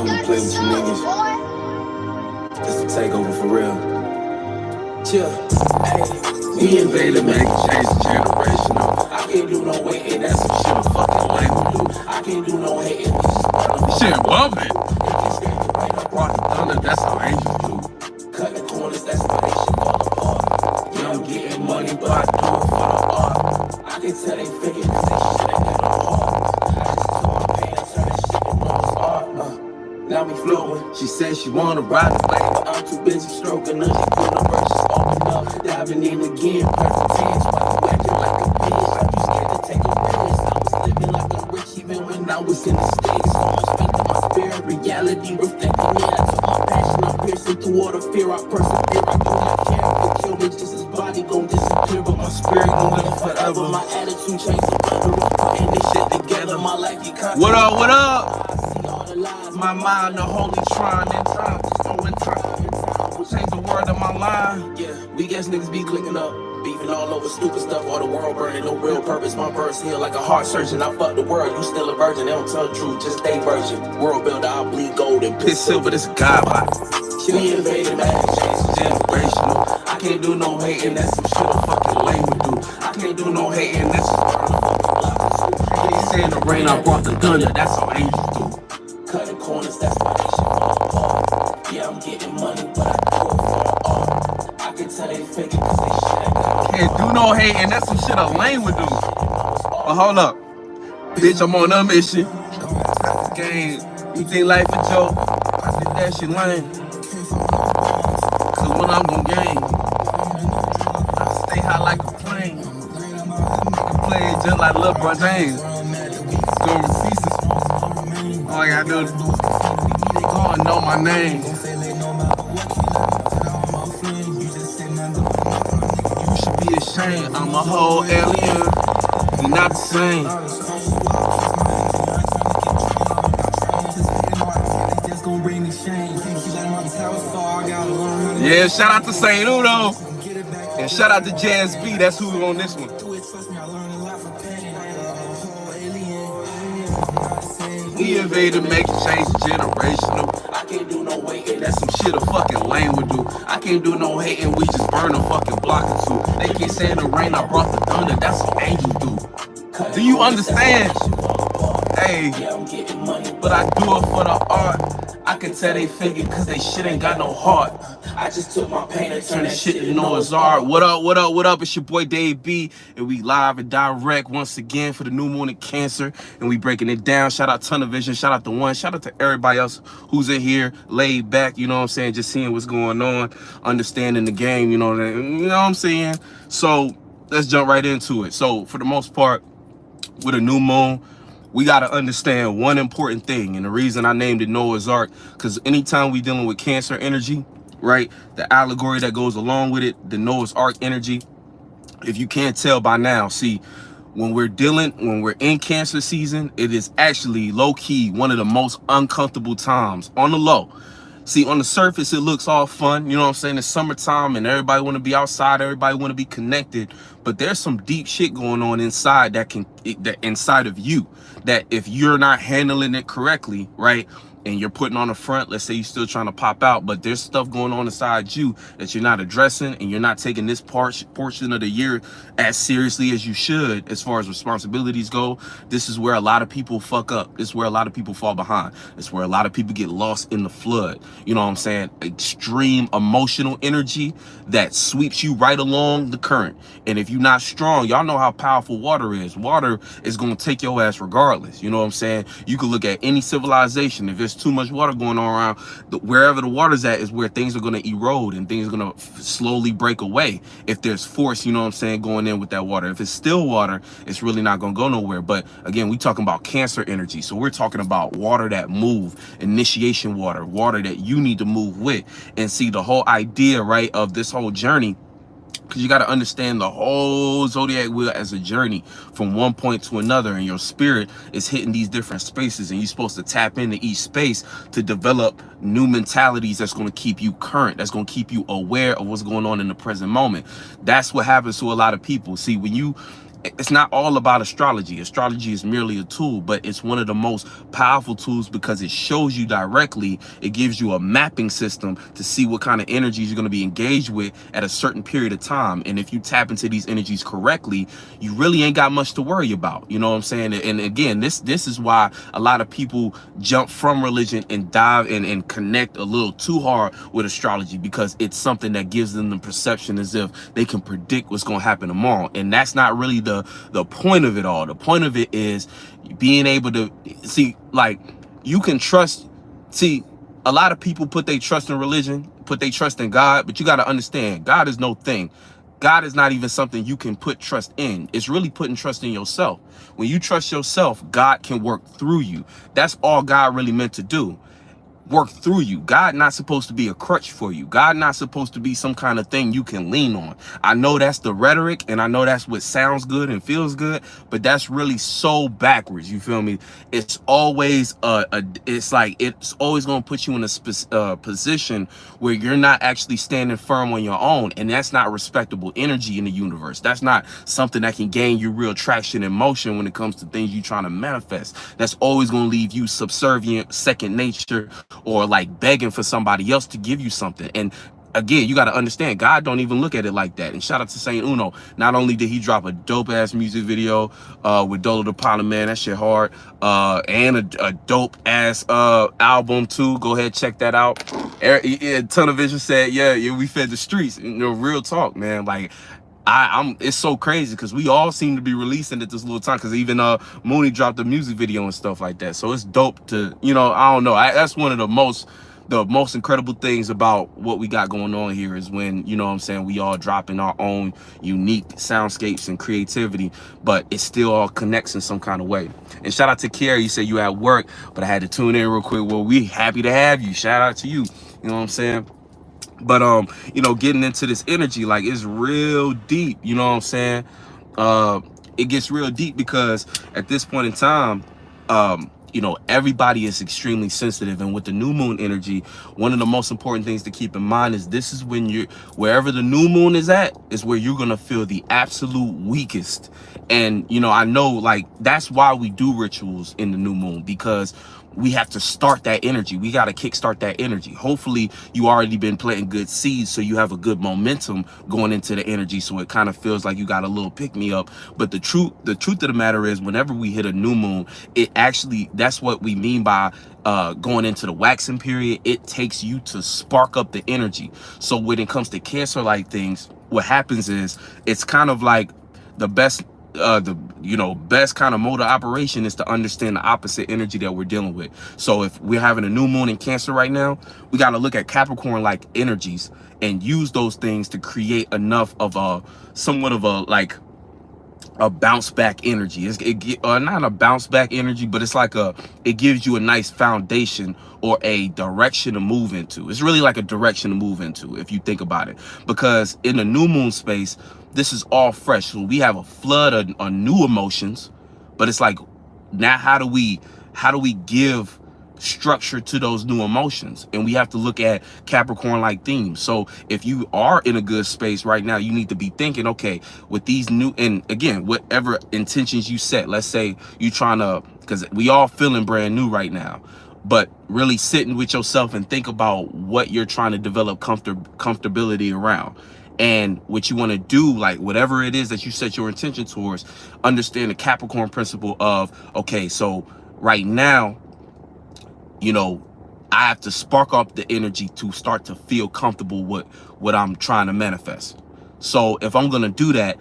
come play with you niggas. It's a takeover for real. Chill. Hey, we invaded, make a change generational. I can't do no waiting, that's some shit a fucking lame to do. I can't do no hating, shit bumping. Brought the thunder, that's how angels do. Cutting corners, that's why they shit fall apart. Yeah, I'm getting money, but I do it for the art. I can tell they figure cause they shit ain't got no heart. I just took my pain and turn that shit into art. Now we flowing. She said she wanna ride the wave, but I'm too busy stroking her. She put no verses open up, diving in again. Present tense, why you acting like a bitch? Are you scared to take a risk? I was living like a rich even when I was in the sticks. So much faith in my spirit, reality reflecting it. I took my passion, I'm piercing through all the fear. I persevere, I do not care if it kill me. Just his body gon' disappear, but my spirit gon' live forever. My attitude changed forever. Putting this shit together, my life get constant. What up, what up? My mind, the holy shrine in time, just throwing time. Change the word of my line. Yeah, we guess niggas be clicking up, beefing all over stupid stuff, all the world burning, no real purpose. My verse here like a heart surgeon. I fuck the world, you still a virgin. They don't tell the truth, just stay virgin. World builder, I bleed gold and piss silver. This God box. We invaded, man, change generational. I can't do no hating, that's some shit a fucking lame would do. I can't do no hating, that's some they say in the rain, I brought the thunder, that's how angels do. Cutting corners, that's why they shit fall apart. Yeah, I'm getting money, but I do it for the art. I can tell they fake it cause they shit ain't got can't do no hating, that's some shit a lame would do. But hold up, bitch, I'm on a mission. Game, you think life a joke? I think that shit lame. Cause when I'm gon' game, I stay high like a plane. I can play it just like LeBron James. Going receipts. All I gotta do is go and know my name. You should be ashamed. I'm a whole alien. We're not the same. Yeah, shout out to St. Udo. And shout out to Jazz B. That's who's on this one. We invaded, make a change generational. I can't do no waiting, that's some shit a fucking lame would do. I can't do no hating, we just burn a fucking block or two. They keep saying the rain, I brought the thunder, that's what angels do. Do you understand? Hey, but I do it for the art. I can tell they figure cause they shit ain't got no heart. I just took my pain and turned that shit into Noah's Ark. What up, what up, what up? It's your boy Dave B, and we live and direct once again for the new moon in Cancer, and we breaking it down. Shout out Tunnel Vision, shout out to One, shout out to everybody else who's in here, laid back, you know what I'm saying, just seeing what's going on, understanding the game, you know what I'm saying? So let's jump right into it. So for the most part, with a new moon, we got to understand one important thing, and the reason I named it Noah's Ark, because anytime we dealing with Cancer energy, right, the allegory that goes along with it, the Noah's Ark energy, if you can't tell by now, see, when we're in Cancer season, it is actually low-key one of the most uncomfortable times on the low. See, on the surface, it looks all fun. You know what I'm saying? It's summertime and everybody want to be outside. Everybody want to be connected. But there's some deep shit going on inside that inside of you, that if you're not handling it correctly, right, and you're putting on the front, let's say you're still trying to pop out, but there's stuff going on inside you that you're not addressing, and you're not taking this portion of the year as seriously as you should as far as responsibilities go. This is where a lot of people fuck up. This is where a lot of people fall behind. This is where a lot of people get lost in the flood. You know what I'm saying? Extreme emotional energy that sweeps you right along the current. And if you're not strong, y'all know how powerful water is. Water is going to take your ass regardless. You know what I'm saying? You can look at any civilization. If there's too much water going on around, wherever the water's at is where things are going to erode and things are going to slowly break away. If there's force, you know what I'm saying, going in with that water. If it's still water, it's really not going to go nowhere. But again, we talking about Cancer energy. So we're talking about water that move, initiation water, water that you need to move with. And see, the whole idea, right, of this whole journey, because you got to understand the whole zodiac wheel as a journey from one point to another, and your spirit is hitting these different spaces, and you're supposed to tap into each space to develop new mentalities that's going to keep you current, that's going to keep you aware of what's going on in the present moment. That's what happens to a lot of people. See, when you it's not all about astrology. Astrology is merely a tool, but it's one of the most powerful tools because it shows you directly. It gives you a mapping system to see what kind of energies you're going to be engaged with at a certain period of time. And if you tap into these energies correctly, you really ain't got much to worry about. You know what I'm saying? And again, this is why a lot of people jump from religion and dive and connect a little too hard with astrology, because it's something that gives them the perception as if they can predict what's going to happen tomorrow. And that's not really the point of it all. The point of it is being able to see, like, you can trust. See, a lot of people put their trust in religion, put their trust in God, but you got to understand, God is no thing. God is not even something you can put trust in. It's really putting trust in yourself. When you trust yourself, God can work through you. That's all God really meant to do. Work through you. God not supposed to be a crutch for you. God not supposed to be some kind of thing you can lean on. I know that's the rhetoric, and I know that's what sounds good and feels good, but that's really so backwards. You feel me? It's always it's like it's always going to put you in a position where you're not actually standing firm on your own, and that's not respectable energy in the universe. That's not something that can gain you real traction and motion when it comes to things you're trying to manifest. That's always going to leave you subservient, second nature, or like begging for somebody else to give you something. And again, you got to understand, God don't even look at it like that. And shout out to Saint Uno. Not only did he drop a dope ass music video with Dolo the Pilot, man, that shit hard, and a dope ass album too. Go ahead, check that out. Tunnel Vision said, yeah, we fed the streets. You know, real talk, man. Like, it's so crazy because we all seem to be releasing at this little time, because even Mooney dropped a music video and stuff like that. So it's dope to, you know, I don't know, that's one of the most incredible things about what we got going on here, is when, you know what I'm saying, we all dropping our own unique soundscapes and creativity, but it still all connects in some kind of way. And shout out to Carrie. You said you at work, but I had to tune in real quick. Well, we happy to have you. Shout out to you. You know what I'm saying? But you know, getting into this energy, like, it's real deep. You know what I'm saying? It gets real deep because at this point in time, you know, everybody is extremely sensitive. And with the new moon energy, one of the most important things to keep in mind is this is when wherever the new moon is at, is where you're gonna feel the absolute weakest. And you know, I know, like, that's why we do rituals in the new moon, because we have to start that energy. We got to kickstart that energy. Hopefully you already been planting good seeds, so you have a good momentum going into the energy, so it kind of feels like you got a little pick me up. But the truth of the matter is, whenever we hit a new moon, it actually, that's what we mean by going into the waxing period. It takes you to spark up the energy. So when it comes to Cancer like things, what happens is, it's kind of like the best best kind of mode of operation is to understand the opposite energy that we're dealing with. So if we're having a new moon in Cancer right now, we got to look at Capricorn like energies and use those things to create enough of a somewhat of a bounce back energy. Not a bounce back energy, but it's like it gives you a nice foundation or a direction to move into. It's really like a direction to move into, if you think about it, because in the new moon space, this is all fresh. So we have a flood of new emotions, but it's like, now how do we give structure to those new emotions? And we have to look at Capricorn like themes. So if you are in a good space right now, you need to be thinking, okay, with these new, and again, whatever intentions you set, let's say you trying to, because we all feeling brand new right now, but really sitting with yourself and think about what you're trying to develop comfortability around. And what you want to do, like whatever it is that you set your intention towards, understand the Capricorn principle of, okay, so right now, you know, I have to spark up the energy to start to feel comfortable with what I'm trying to manifest. So if I'm going to do that,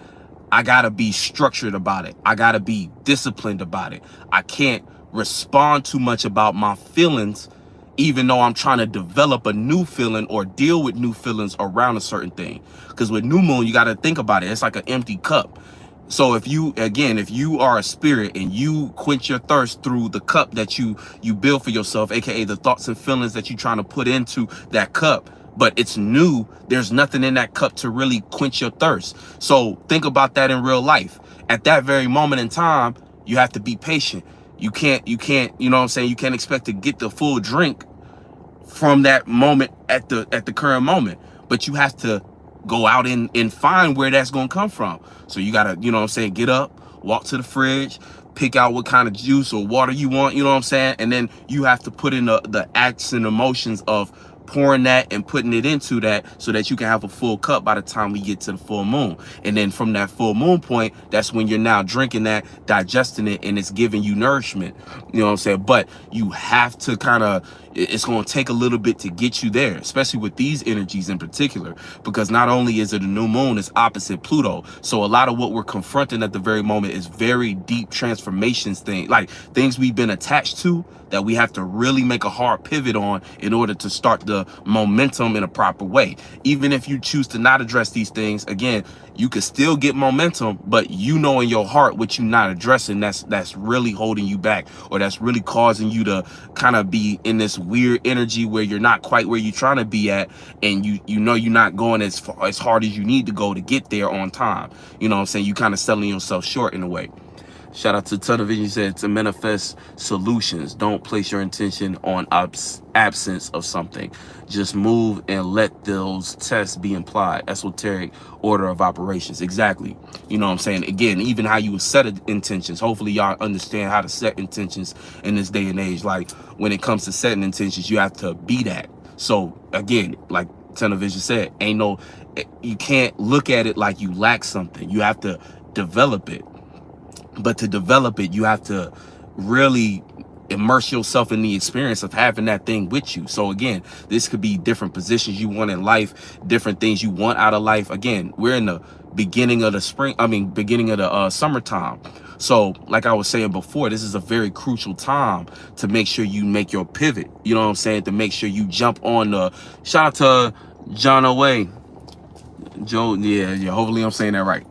I got to be structured about it. I got to be disciplined about it. I can't respond too much about my feelings, even though I'm trying to develop a new feeling or deal with new feelings around a certain thing. Because with new moon, you got to think about it. It's like an empty cup. So if you are a spirit and you quench your thirst through the cup that you build for yourself, aka the thoughts and feelings that you're trying to put into that cup, but it's new, there's nothing in that cup to really quench your thirst. So think about that in real life. At that very moment in time, you have to be patient. You can't, you know what I'm saying? You can't expect to get the full drink from that moment at the current moment, but you have to go out and find where that's going to come from. So you got to, you know what I'm saying, get up, walk to the fridge, pick out what kind of juice or water you want, you know what I'm saying? And then you have to put in the acts and emotions of pouring that and putting it into that so that you can have a full cup by the time we get to the full moon. And then from that full moon point, that's when you're now drinking that, digesting it, and it's giving you nourishment. You know what I'm saying? But you have to kind of, it's going to take a little bit to get you there, especially with these energies in particular, because not only is it a new moon, it's opposite Pluto. So a lot of what we're confronting at the very moment is very deep transformations like things we've been attached to that we have to really make a hard pivot on in order to start the momentum in a proper way. Even if you choose to not address these things, again, you can still get momentum, but you know in your heart what you're not addressing, that's really holding you back, or that's really causing you to kind of be in this weird energy where you're not quite where you're trying to be at, and you know you're not going as hard as you need to go to get there on time. You know what I'm saying? You kind of selling yourself short in a way. Shout out to Ton of Vision. Said to manifest solutions, don't place your intention on absence of something. Just move and let those tests be implied. Esoteric order of operations. Exactly. You know what I'm saying? Again, even how you would set intentions. Hopefully y'all understand how to set intentions in this day and age. Like when it comes to setting intentions, you have to be that. So again, like Ton of Vision said, you can't look at it like you lack something. You have to develop it. But to develop it, you have to really immerse yourself in the experience of having that thing with you. So again, this could be different positions you want in life, different things you want out of life. Again, we're in the beginning of the beginning of the summertime. So like I was saying before, this is a very crucial time to make sure you make your pivot. You know what I'm saying? To make sure you jump on the, shout out to John Away. Joe, yeah, hopefully I'm saying that right.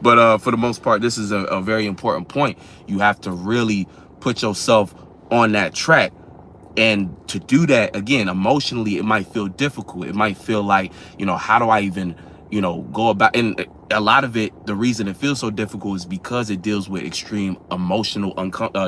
But for the most part, this is a very important point. You have to really put yourself on that track. And to do that, again, emotionally, it might feel difficult. It might feel like, how do I even, go about? And a lot of it, the reason it feels so difficult is because it deals with extreme emotional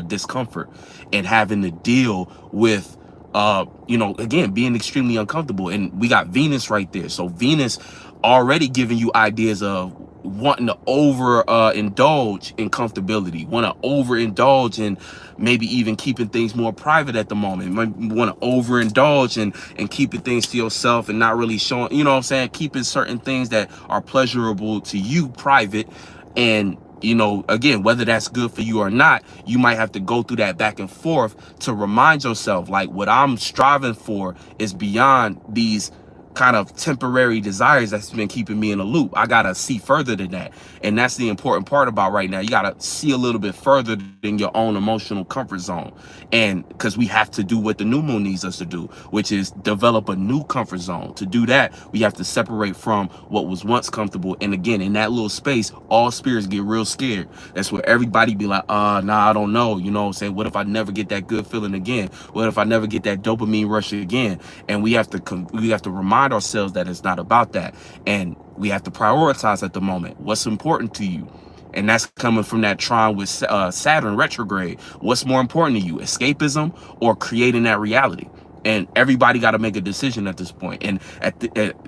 discomfort and having to deal with again, being extremely uncomfortable. And we got Venus right there. So Venus already giving you ideas of wanting to indulge in comfortability, want to overindulge in maybe even keeping things more private at the moment. Might want to overindulge and keeping things to yourself and not really showing, you know what I'm saying, keeping certain things that are pleasurable to you private. And again, whether that's good for you or not, you might have to go through that back and forth to remind yourself, like, what I'm striving for is beyond these kind of temporary desires that's been keeping me in a loop. I gotta see further than that. And that's the important part about right now. You gotta see a little bit further than your own emotional comfort zone. And because we have to do what the new moon needs us to do, which is develop a new comfort zone. To do that, we have to separate from what was once comfortable. And again, in that little space, all spirits get real scared. That's where everybody be like, nah, I don't know. You know what I'm saying? What if I never get that good feeling again? What if I never get that dopamine rush again? And we have to remind ourselves that it's not about that. And we have to prioritize at the moment what's important to you. And that's coming from that trine with Saturn retrograde. What's more important to you, escapism or creating that reality? And everybody got to make a decision at this point. And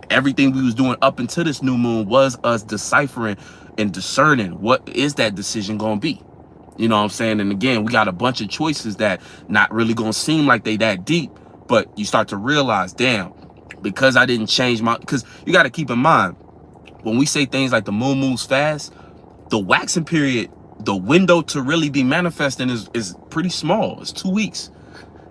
everything we was doing up until this new moon was us deciphering and discerning what is that decision going to be. You know what I'm saying? And again, we got a bunch of choices that not really going to seem like they that deep, but you start to realize, damn, because I didn't change because you got to keep in mind, when we say things like the moon moves fast, the waxing period, the window to really be manifesting is pretty small. It's 2 weeks.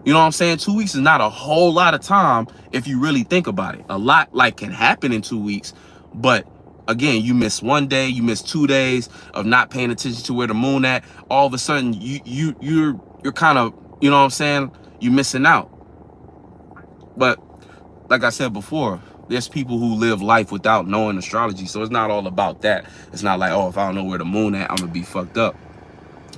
You know what I'm saying? 2 weeks is not a whole lot of time if you really think about it. A lot can happen in 2 weeks, but again, you miss 1 day, you miss 2 days of not paying attention to where the moon at. All of a sudden, you're kind of, you know what I'm saying? You're missing out. But like I said before, there's people who live life without knowing astrology. So it's not all about that. It's not like, if I don't know where the moon at, I'm gonna be fucked up.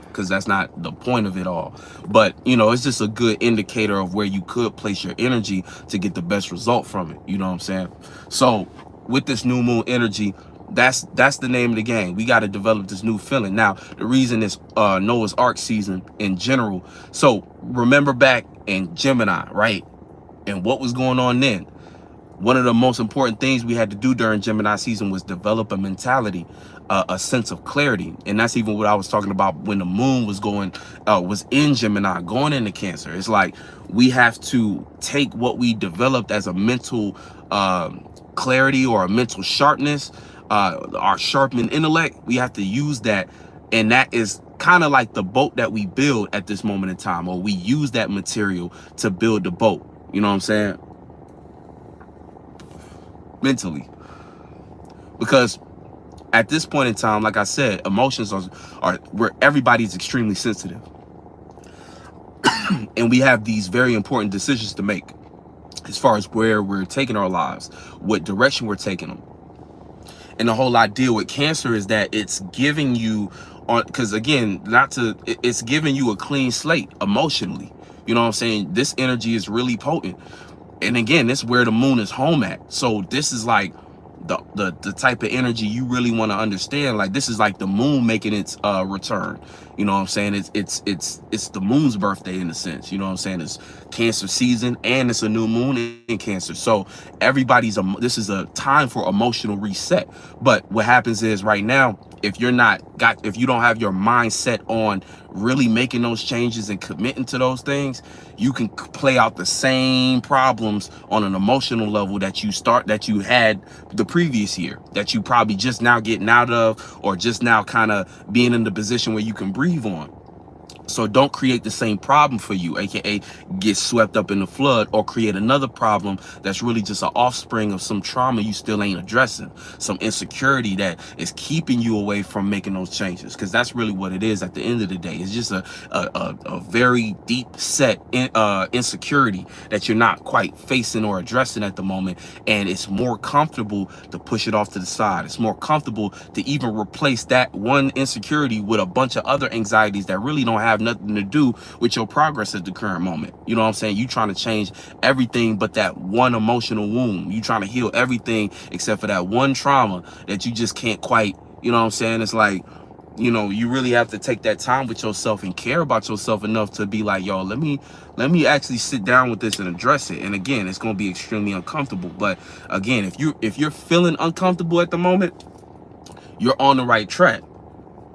Because that's not the point of it all. But it's just a good indicator of where you could place your energy to get the best result from it. You know what I'm saying? So with this new moon energy, that's the name of the game. We got to develop this new feeling. Now, the reason is Noah's Ark season in general. So remember back in Gemini, right? And what was going on then? One of the most important things we had to do during Gemini season was develop a mentality, a sense of clarity. And that's even what I was talking about when the moon was was in Gemini, going into Cancer. It's like we have to take what we developed as a mental clarity or a mental sharpness, our sharpened intellect. We have to use that. And that is kind of like the boat that we build at this moment in time, or we use that material to build the boat. You know what I'm saying? Mentally. Because at this point in time, like I said, emotions are where everybody's extremely sensitive. And we have these very important decisions to make as far as where we're taking our lives, what direction we're taking them. And the whole idea with Cancer is that it's giving you because again, it's giving you a clean slate emotionally. You know what I'm saying? This energy is really potent. And again, this is where the moon is home at. So this is like the type of energy you really want to understand. Like, this is like the moon making its return. You know what I'm saying? It's the moon's birthday in a sense. You know what I'm saying? It's Cancer season and it's a new moon in Cancer. So this is a time for emotional reset. But what happens is right now, if you don't have your mind set on really making those changes and committing to those things, you can play out the same problems on an emotional level that you had the previous year, that you probably just now getting out of, or just now kind of being in the position where you can breathe on. So don't create the same problem for you, aka get swept up in the flood, or create another problem that's really just an offspring of some trauma you still ain't addressing, some insecurity that is keeping you away from making those changes. Because that's really what it is at the end of the day. It's just a very deep set insecurity that you're not quite facing or addressing at the moment, and it's more comfortable to push it off to the side. It's more comfortable to even replace that one insecurity with a bunch of other anxieties that really don't have nothing to do with your progress at the current moment. You know what I'm saying? You trying to change everything but that one emotional wound. You trying to heal everything except for that one trauma that you just can't quite, you know what I'm saying? It's like, you know, you really have to take that time with yourself and care about yourself enough to be like, yo, let me actually sit down with this and address it. And again, it's going to be extremely uncomfortable. But again, if you're feeling uncomfortable at the moment, you're on the right track.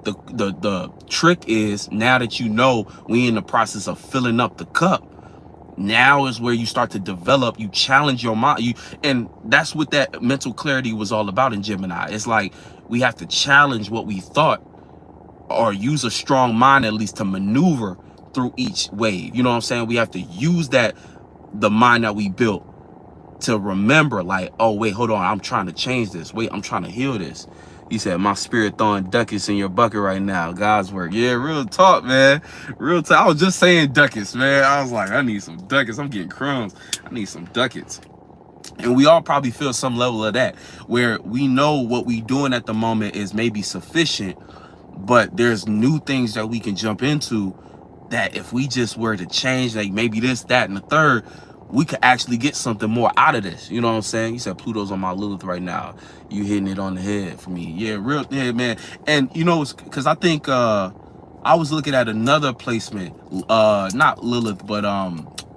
The trick is, now that you know we in the process of filling up the cup, now is where you start to develop, you challenge your mind. And that's what that mental clarity was all about in Gemini. It's like we have to challenge what we thought, or use a strong mind at least to maneuver through each wave. You know what I'm saying? We have to use the mind that we built to remember, like, oh wait, hold on, I'm trying to change this. Wait, I'm trying to heal this. He said, my spirit throwing ducats in your bucket right now. God's work. Yeah, real talk, man. Real talk. I was just saying ducats, man. I was like, I need some ducats. I'm getting crumbs. I need some ducats. And we all probably feel some level of that, where we know what we doing at the moment is maybe sufficient, but there's new things that we can jump into that if we just were to change, like maybe this, that, and the third, we could actually get something more out of this. You know what I'm saying? You said Pluto's on my Lilith right now. You hitting it on the head for me. Yeah, man. And you know, because I think I was looking at another placement, not Lilith, but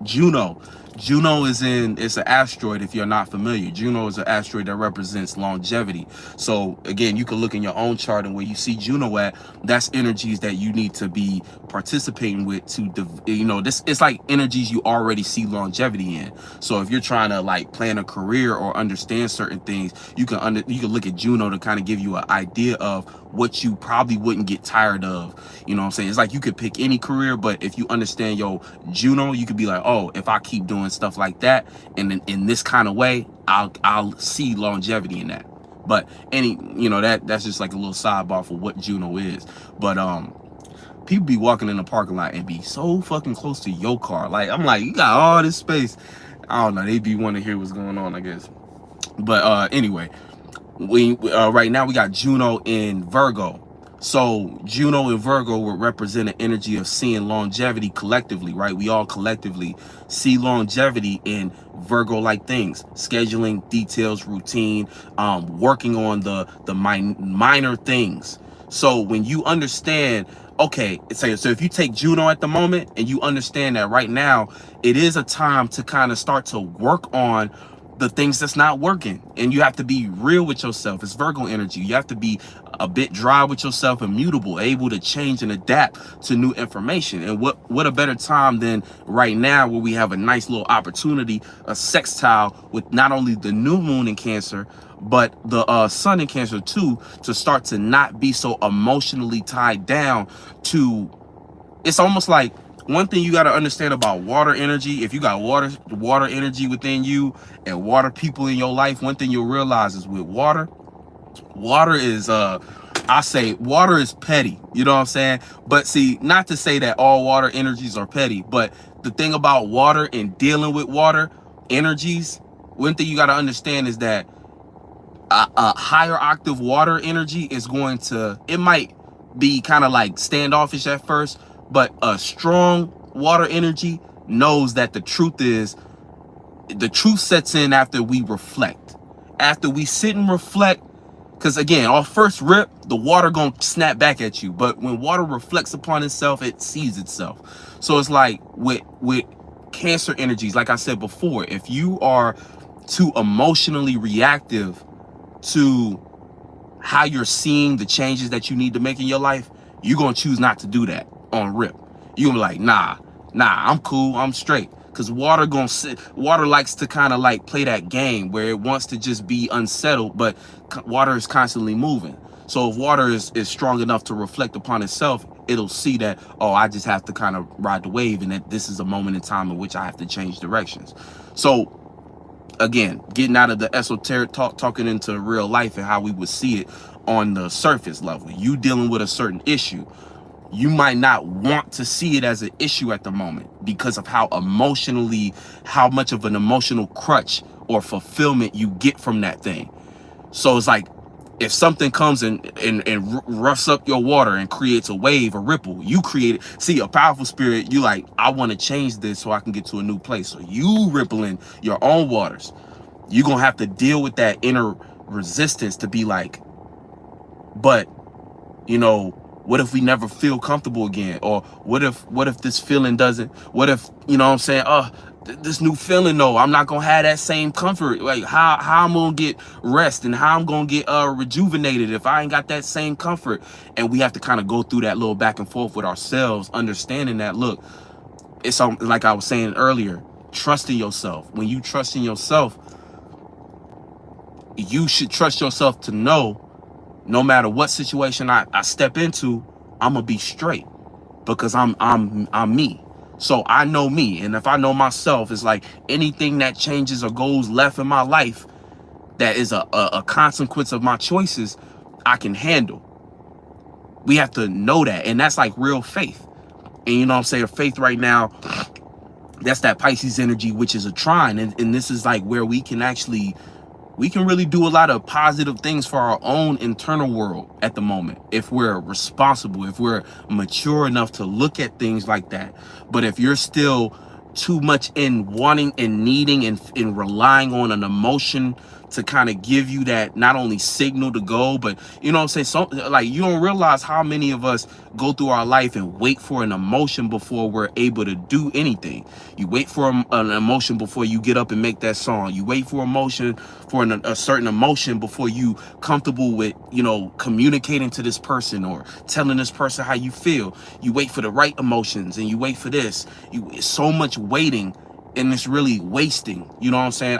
Juno. Juno it's an asteroid, if you're not familiar. Juno is an asteroid that represents longevity. So again, you can look in your own chart, and where you see Juno at, that's energies that you need to be participating with to, you know, it's like energies you already see longevity in. So if you're trying to like plan a career or understand certain things, you can look at Juno to kind of give you an idea of what you probably wouldn't get tired of. You know what I'm saying? It's like you could pick any career, but if you understand your Juno, you could be like, oh, if I keep doing stuff like that and in this kind of way, I'll see longevity in that. But that's just like a little sidebar for what Juno is. But people be walking in the parking lot and be so fucking close to your car. Like, I'm like, you got all this space. I don't know, they be wanting to hear what's going on, I guess. But anyway, right now we got Juno in Virgo. So Juno and Virgo would represent an energy of seeing longevity collectively, right? We all collectively see longevity in Virgo-like things: scheduling, details, routine, working on the minor things. So when you understand, okay, so if you take Juno at the moment and you understand that right now, it is a time to kind of start to work on the things that's not working, and you have to be real with yourself. It's Virgo energy. You have to be a bit dry with yourself, immutable, able to change and adapt to new information. And what a better time than right now, where we have a nice little opportunity, a sextile with not only the new moon in Cancer, but the sun in Cancer too, to start to not be so emotionally tied down to. It's almost like, one thing you got to understand about water energy, if you got water energy within you and water people in your life, one thing you'll realize is with water is I say water is petty, you know what I'm saying? But see, not to say that all water energies are petty, but the thing about water and dealing with water energies, one thing you got to understand is that a higher octave water energy is going to, it might be kind of like standoffish at first, but a strong water energy knows that the truth sets in after we reflect, after we sit and reflect. Because again, our first rip, the water gonna snap back at you, but when water reflects upon itself, it sees itself. So it's like with Cancer energies, like I said before, if you are too emotionally reactive to how you're seeing the changes that you need to make in your life, you're gonna choose not to do that on rip. You're gonna be like, nah, I'm cool, I'm straight. Because water likes to kind of like play that game where it wants to just be unsettled, but water is constantly moving. So if water is strong enough to reflect upon itself, it'll see that, oh, I just have to kind of ride the wave, and that this is a moment in time in which I have to change directions. So again, getting out of the esoteric talking into real life and how we would see it on the surface level. You dealing with a certain issue, you might not want to see it as an issue at the moment because of how much of an emotional crutch or fulfillment you get from that thing. So it's like, if something comes and roughs up your water and creates a wave, a ripple, you create it. See, a powerful spirit, you like, I want to change this so I can get to a new place. So you rippling your own waters. You're going to have to deal with that inner resistance to be like, but, you know, what if we never feel comfortable again? Or what if this feeling doesn't, what if, you know what I'm saying? This new feeling, though, I'm not gonna have that same comfort. Like how I'm gonna get rest and how I'm gonna get rejuvenated if I ain't got that same comfort. And we have to kind of go through that little back and forth with ourselves, understanding that, look, it's like I was saying earlier, trusting yourself. When you trust in yourself, you should trust yourself to know, no matter what situation I step into, I'm gonna be straight because I'm me. So I know me, and if I know myself, it's like anything that changes or goes left in my life that is a consequence of my choices, I can handle. We have to know that, and that's like real faith. And you know what I'm saying? Faith right now, that's that Pisces energy, which is a trine, and this is like where we can really do a lot of positive things for our own internal world at the moment, if we're responsible, if we're mature enough to look at things like that. But if you're still too much in wanting and needing and relying on an emotion to kind of give you that not only signal to go, but you know what I'm saying, so like you don't realize how many of us go through our life and wait for an emotion before we're able to do anything. You wait for an emotion before you get up and make that song. You wait for emotion, for a certain emotion before you comfortable with, you know, communicating to this person or telling this person how you feel. You wait for the right emotions and you wait for this. It's so much waiting, and it's really wasting. You know what I'm saying?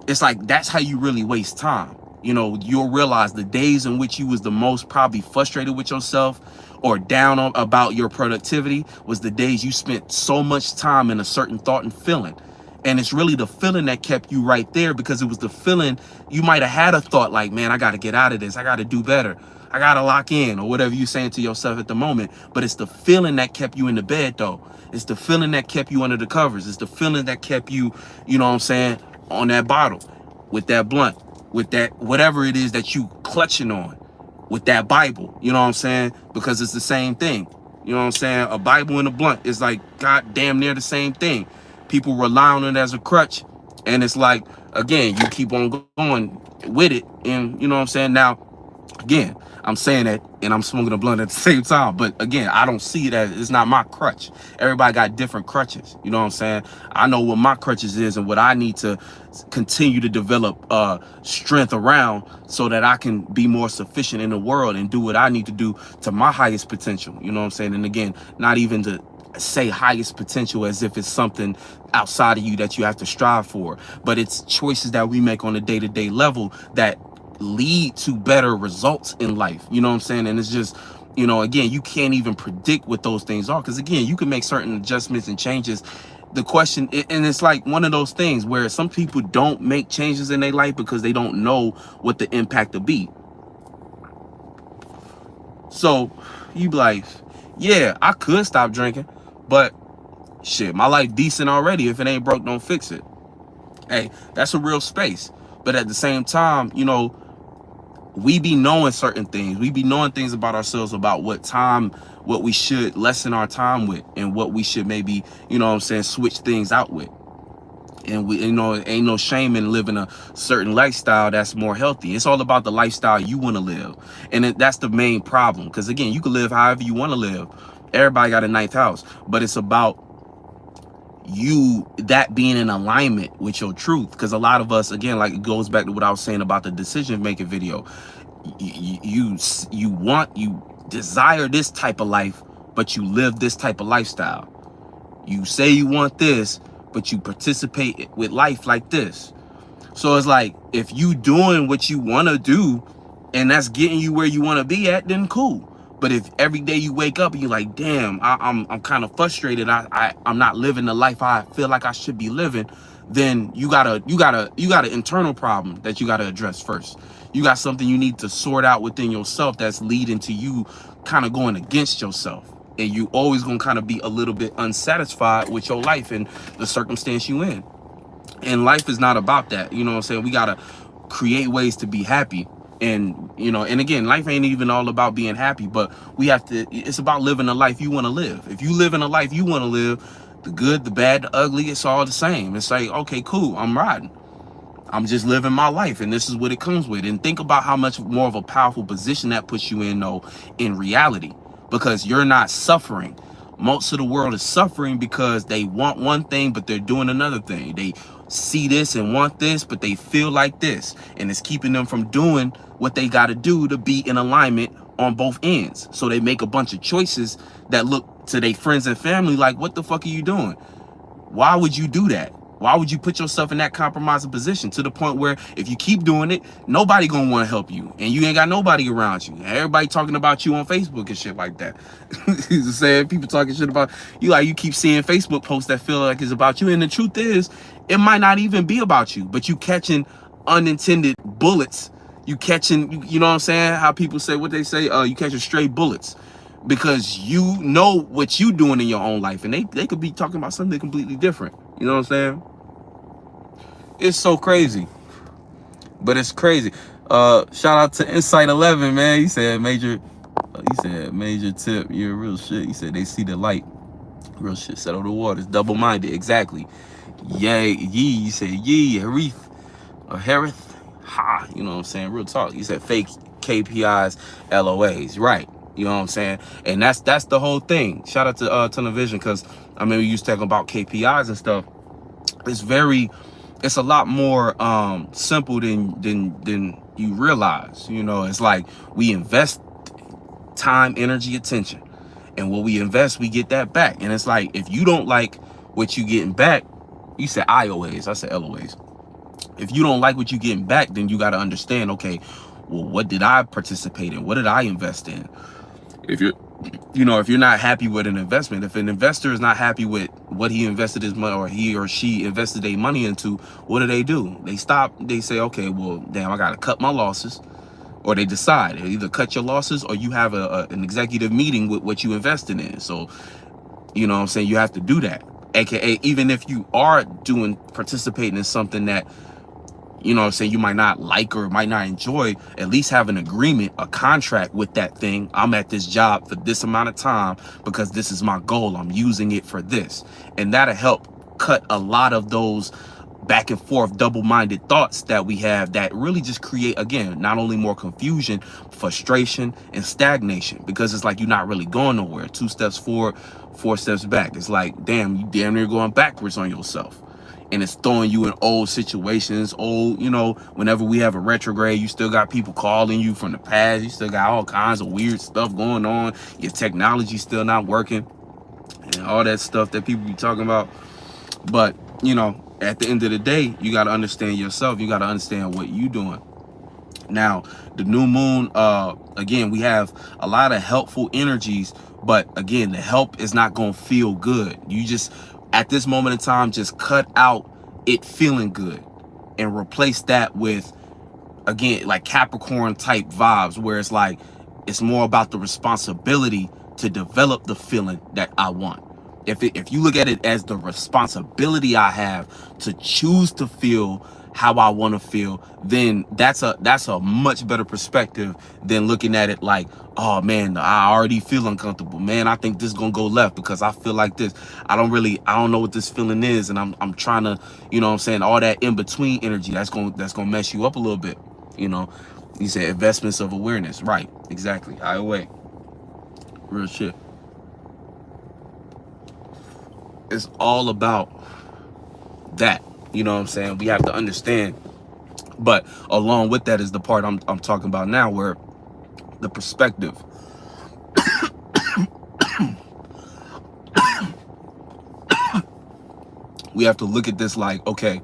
It's like, that's how you really waste time. You know, you'll realize the days in which you was the most probably frustrated with yourself or down about your productivity was the days you spent so much time in a certain thought and feeling. And it's really the feeling that kept you right there, because it was the feeling. You might have had a thought like, man, I got to get out of this. I got to do better. I got to lock in, or whatever you're saying to yourself at the moment. But it's the feeling that kept you in the bed, though. It's the feeling that kept you under the covers. It's the feeling that kept you, you know what I'm saying, on that bottle, with that blunt, with that whatever it is that you clutching on, with that Bible, you know what I'm saying? Because it's the same thing. You know what I'm saying? A Bible and a blunt is like god damn near the same thing. People rely on it as a crutch, and it's like, again, you keep on going with it, and you know what I'm saying? Now, Again, I'm saying that and I'm smoking a blunt at the same time. But again, I don't see it as, it's not my crutch. Everybody got different crutches. You know what I'm saying? I know what my crutches is and what I need to continue to develop strength around so that I can be more sufficient in the world and do what I need to do to my highest potential. You know what I'm saying? And again, not even to say highest potential as if it's something outside of you that you have to strive for, but it's choices that we make on a day-to-day level that lead to better results in life. You know what I'm saying? And it's just, you know, again, you can't even predict what those things are, because again, you can make certain adjustments and changes. The question, and it's like one of those things where some people don't make changes in their life because they don't know what the impact will be. So you be like, yeah, I could stop drinking, but shit, my life decent already. If it ain't broke, don't fix it. Hey, that's a real space. But at the same time, you know, we be knowing certain things. We be knowing things about ourselves, about what we should lessen our time with, and what we should maybe, you know what I'm saying, switch things out with. And we, you know, ain't no shame in living a certain lifestyle that's more healthy. It's all about the lifestyle you want to live. And that's the main problem. Because again, you can live however you want to live. Everybody got a ninth house, but it's about you, that being in alignment with your truth. Because a lot of us, again, like it goes back to what I was saying about the decision making video. You desire this type of life, but you live this type of lifestyle. You say you want this, but you participate with life like this. So it's like, if you doing what you want to do and that's getting you where you want to be at, then cool. But if every day you wake up and you're like, damn, I'm kind of frustrated, I'm not living the life I feel like I should be living, then you got an internal problem that you got to address first. You got something you need to sort out within yourself that's leading to you kind of going against yourself. And you always gonna kind of be a little bit unsatisfied with your life and the circumstance you in. And life is not about that. You know what I'm saying? We gotta create ways to be happy. And, you know, and again, life ain't even all about being happy, but we have to, it's about living a life you want to live. If you live in a life you want to live, the good, the bad, the ugly, it's all the same. It's like, okay, cool, I'm riding. I'm just living my life, and this is what it comes with. And think about how much more of a powerful position that puts you in, though, in reality, because you're not suffering. Most of the world is suffering because they want one thing, but they're doing another thing. They see this and want this, but they feel like this, and it's keeping them from doing what they got to do to be in alignment on both ends. So they make a bunch of choices that look to their friends and family like, what the fuck are you doing? Why would you do that? Why would you put yourself in that compromising position, to the point where if you keep doing it, nobody gonna want to help you, and you ain't got nobody around you. Everybody talking about you on Facebook and shit like that. Saying people talking shit about you, like you keep seeing Facebook posts that feel like it's about you, and the truth is, it might not even be about you, but you catching unintended bullets. You catching, you know what I'm saying? How people say what they say, you catching stray bullets. Because you know what you doing in your own life, and they could be talking about something completely different. You know what I'm saying? It's so crazy, but it's crazy. Shout out to Insight 11, man. He said major tip. You're real shit. He said they see the light. Real shit. Settle the waters. Double-minded. Exactly. Yay. Yee. You said yee. Harith. Or Harith. Ha. You know what I'm saying? Real talk. You said fake KPIs, LOAs. Right. You know what I'm saying? And that's the whole thing. Shout out to Tunnel Vision, because I mean, we used to talk about KPIs and stuff. It's a lot more simple than you realize. You know, it's like we invest time, energy, attention, and what we invest, we get that back. And it's like, if you don't like what you getting back, you said IOAs, I said LOAs. If you don't like what you getting back, then you got to understand, okay, well, what did I participate in? What did I invest in? If you're not happy with an investment, if an investor is not happy with what he invested his money, or he or she invested their money into, what do? They stop. They say, okay, well, damn, I got to cut my losses. Or they decide, either cut your losses, or you have an executive meeting with what you invested in. So, you know what I'm saying, you have to do that. AKA, even if you are participating in something that, you know what I'm saying, you might not like or might not enjoy, at least have an agreement, a contract with that thing. I'm at this job for this amount of time because this is my goal. I'm using it for this. And that'll help cut a lot of those back and forth double-minded thoughts that we have that really just create, again, not only more confusion, frustration, and stagnation, because it's like you're not really going nowhere. 2 steps forward, 4 steps back. It's like, damn, you damn near going backwards on yourself. And it's throwing you in old situations, old, you know, whenever we have a retrograde, you still got people calling you from the past. You still got all kinds of weird stuff going on. Your technology's still not working and all that stuff that people be talking about. But, you know, at the end of the day, you got to understand yourself. You got to understand what you're doing. Now, the new moon, again, we have a lot of helpful energies, but again, the help is not going to feel good. You just, at this moment in time, just cut out it feeling good and replace that with, again, like Capricorn type vibes, where it's like, it's more about the responsibility to develop the feeling that I want. If you look at it as the responsibility I have to choose to feel how I want to feel, then that's a much better perspective than looking at it like, oh man, I already feel uncomfortable, man, I think this is gonna go left because I feel like this, I don't know what this feeling is, and I'm trying to, you know what I'm saying, all that in between energy that's gonna mess you up a little bit. You know, you said investments of awareness, right? Exactly. Higher way, real shit. It's all about that. You know what I'm saying? We have to understand. But along with that is the part I'm talking about now, where the perspective. We have to look at this like, okay,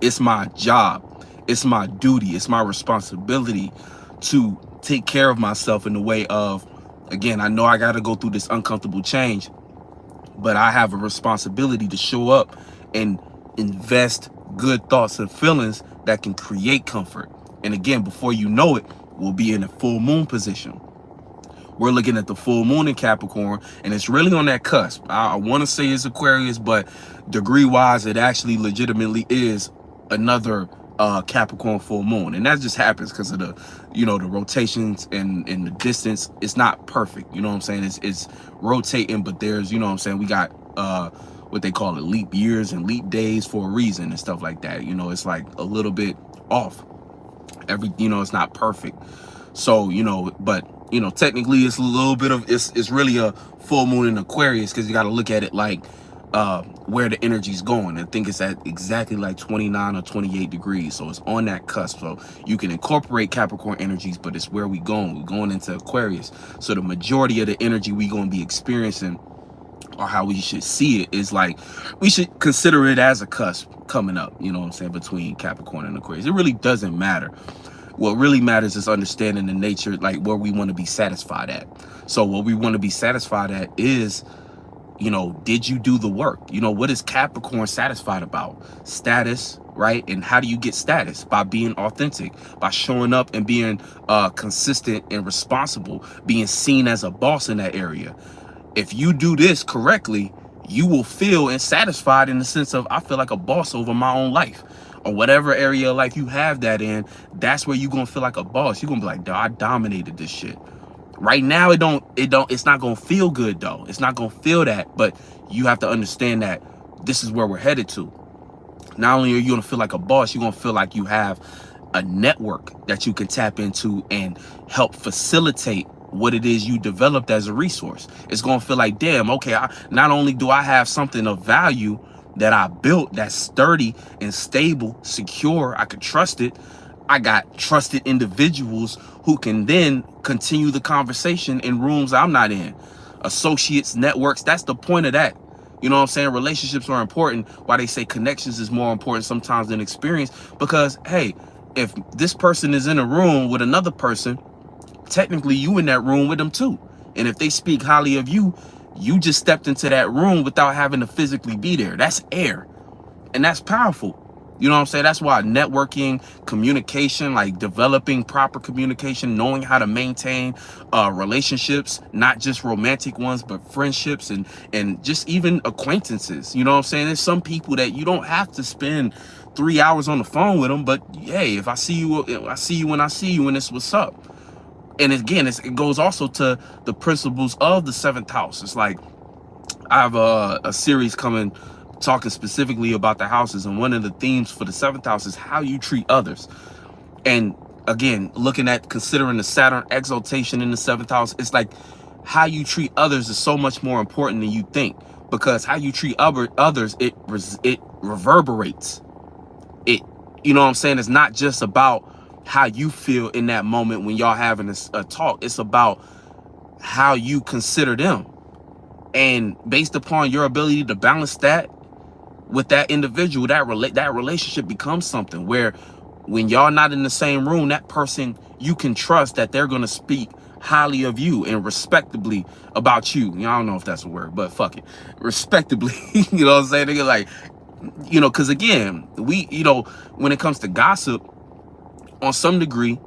it's my job, it's my duty, it's my responsibility to take care of myself in the way of, again, I know I got to go through this uncomfortable change, but I have a responsibility to show up and invest good thoughts and feelings that can create comfort. And again, before you know it, we'll be in a full moon position. We're looking at the full moon in Capricorn, and it's really on that cusp. I want to say it's Aquarius, but degree-wise, it actually legitimately is another Capricorn full moon. And that just happens because of the, you know, the rotations and the distance. It's not perfect, you know what I'm saying? It's rotating, but there's, you know what I'm saying, we got what they call it, leap years and leap days for a reason and stuff like that. You know, it's like a little bit off. You know, it's not perfect. So, you know, but, you know, technically it's a little bit of, it's really a full moon in Aquarius, because you got to look at it like where the energy's going. I think it's at exactly like 29 or 28 degrees. So it's on that cusp. So you can incorporate Capricorn energies, but it's where we're going into Aquarius. So the majority of the energy we're going to be experiencing, or how we should see it, is like, we should consider it as a cusp coming up, you know what I'm saying, between Capricorn and Aquarius. It really doesn't matter. What really matters is understanding the nature, like where we want to be satisfied at. So what we want to be satisfied at is, you know, did you do the work? You know, what is Capricorn satisfied about? Status, right? And how do you get status? By being authentic, by showing up and being consistent and responsible, being seen as a boss in that area. If you do this correctly, you will feel and satisfied in the sense of, I feel like a boss over my own life. Or whatever area of life you have that in, that's where you're gonna feel like a boss. You're gonna be like, dog, I dominated this shit. Right now, it's not gonna feel good though. It's not gonna feel that, but you have to understand that this is where we're headed to. Not only are you gonna feel like a boss, you're gonna feel like you have a network that you can tap into and help facilitate what it is you developed as a resource. It's gonna feel like, damn, okay, not only do I have something of value that I built that's sturdy and stable, secure, I could trust it, I got trusted individuals who can then continue the conversation in rooms I'm not in. Associates, networks, that's the point of that. You know what I'm saying? Relationships are important. Why they say connections is more important sometimes than experience, because, hey, if this person is in a room with another person, technically you in that room with them too. And if they speak highly of you, you just stepped into that room without having to physically be there. That's air. And that's powerful. You know what I'm saying? That's why networking, communication, like developing proper communication, knowing how to maintain relationships, not just romantic ones, but friendships and just even acquaintances. You know what I'm saying? There's some people that you don't have to spend 3 hours on the phone with them, but hey, if I see you, I see you when I see you, and it's what's up. And again, it goes also to the principles of the 7th house. It's like, I have a series coming talking specifically about the houses, and one of the themes for the 7th house is how you treat others. And again, looking at considering the Saturn exaltation in the 7th house, it's like how you treat others is so much more important than you think, because how you treat others, it reverberates. It, you know what I'm saying? It's not just about how you feel in that moment when y'all having a talk. It's about how you consider them. And based upon your ability to balance that with that individual, that relationship becomes something where when y'all not in the same room, that person, you can trust that they're going to speak highly of you and respectably about you. I don't know if that's a word, but fuck it. Respectably, you know what I'm saying? They're like, you know, because again, we, you know, when it comes to gossip, on some degree,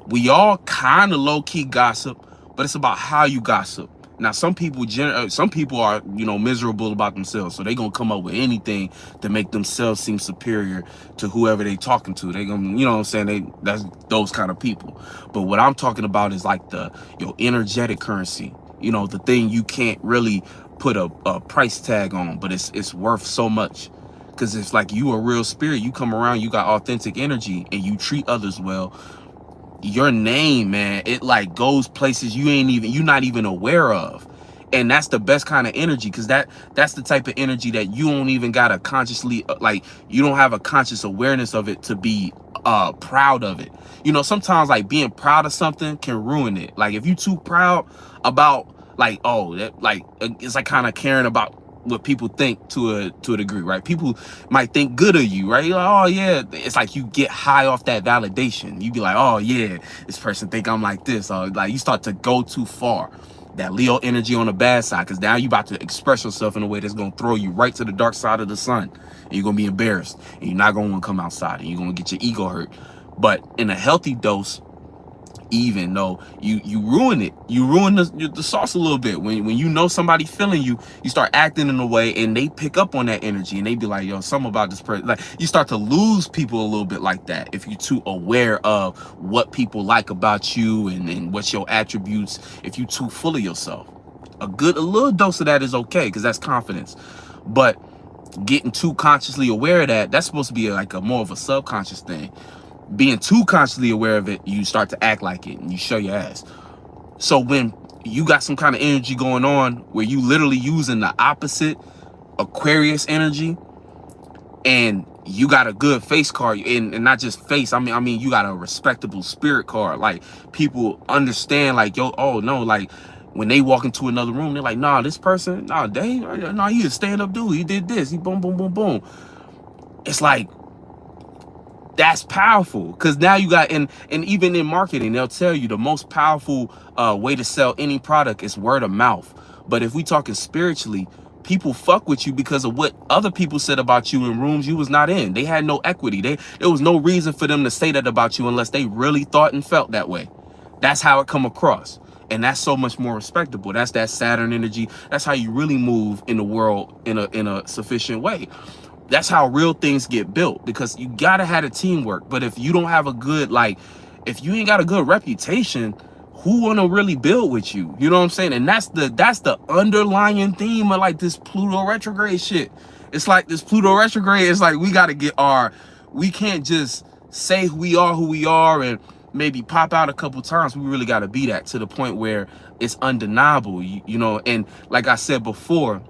we all kind of low-key gossip, but it's about how you gossip. Now, some people are, you know, miserable about themselves, so they're gonna come up with anything to make themselves seem superior to whoever they talking to. They gonna, you know what I'm saying? That's those kind of people. But what I'm talking about is like your energetic currency. You know, the thing you can't really put a price tag on, but it's worth so much. Because it's like you a real spirit. You come around, you got authentic energy, and you treat others well. Your name, man, it like goes places you're not even aware of. And that's the best kind of energy, because that's the type of energy that you don't even gotta consciously, like, you don't have a conscious awareness of it to be proud of it. You know, sometimes like being proud of something can ruin it. Like if you too proud about like, oh, that, like, it's like kind of caring about what people think to a degree, right? People might think good of you, right? You're like, oh yeah, it's like you get high off that validation. You be like, oh yeah, this person think I'm like this, or like you start to go too far. That Leo energy on the bad side, because now you about to express yourself in a way that's gonna throw you right to the dark side of the sun, and you're gonna be embarrassed, and you're not gonna want to come outside, and you're gonna get your ego hurt. But in a healthy dose, even though you ruin it, you ruin the sauce a little bit. When you know somebody feeling you, you start acting in a way and they pick up on that energy and they be like, yo, something about this person. Like you start to lose people a little bit like that if you're too aware of what people like about you and what's your attributes. If you're too full of yourself, a little dose of that is okay, because that's confidence. But getting too consciously aware of that's supposed to be like a more of a subconscious thing. Being too consciously aware of it, you start to act like it and you show your ass. So when you got some kind of energy going on where you literally using the opposite Aquarius energy, and you got a good face card, and not just face, I mean you got a respectable spirit card. Like people understand, like, yo, oh no, like when they walk into another room, they're like, nah, this person, nah, nah, he a stand-up dude, he did this, he boom boom boom boom. It's like, that's powerful, because now you got, and even in marketing, they'll tell you the most powerful way to sell any product is word of mouth. But if we talking spiritually, people fuck with you because of what other people said about you in rooms you was not in. They had no equity. There was no reason for them to say that about you unless they really thought and felt that way. That's how it come across. And that's so much more respectable. That's that Saturn energy. That's how you really move in the world in a sufficient way. That's how real things get built, because you gotta have a teamwork. But if you don't have a good, like, if you ain't got a good reputation, who wanna really build with you? You know what I'm saying? And that's the underlying theme of like this Pluto retrograde shit. It's like this Pluto retrograde, it's like we gotta we can't just say who we are and maybe pop out a couple times. We really gotta be that to the point where it's undeniable, you know. And like I said before,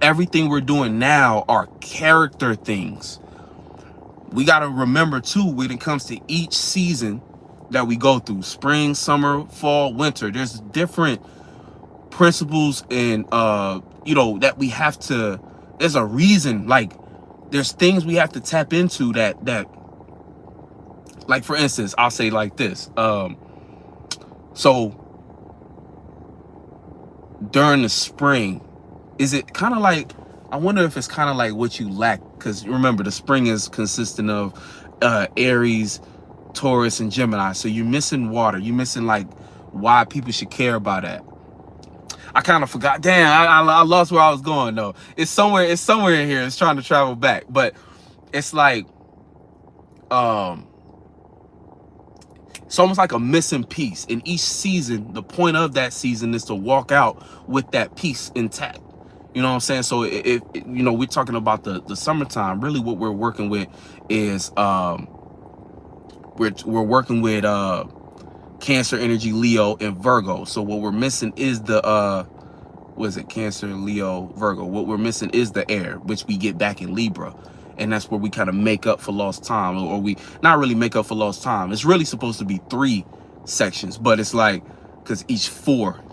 everything we're doing now are character things. We got to remember too, when it comes to each season that we go through, spring, summer, fall, winter, there's different principles and you know, that we have to, there's a reason, like there's things we have to tap into that like, for instance, I'll say like this, so during the spring, is it kind of like, I wonder if it's kind of like what you lack, because remember the spring is consisting of Aries, Taurus, and Gemini. So you're missing water. You're missing like why people should care about that. I kind of forgot. Damn, I lost where I was going though. It's somewhere in here. It's trying to travel back, but it's like it's almost like a missing piece. In each season, the point of that season is to walk out with that piece intact. You know what I'm saying? So if you know, we're talking about the summertime, really what we're working with is we're working with Cancer energy, Leo, and Virgo. So what we're missing is the what is it, Cancer, Leo, Virgo. What we're missing is the air, which we get back in Libra. And that's where we kind of make up for lost time, or we not really make up for lost time. It's really supposed to be 3 sections, but it's like, because each 4,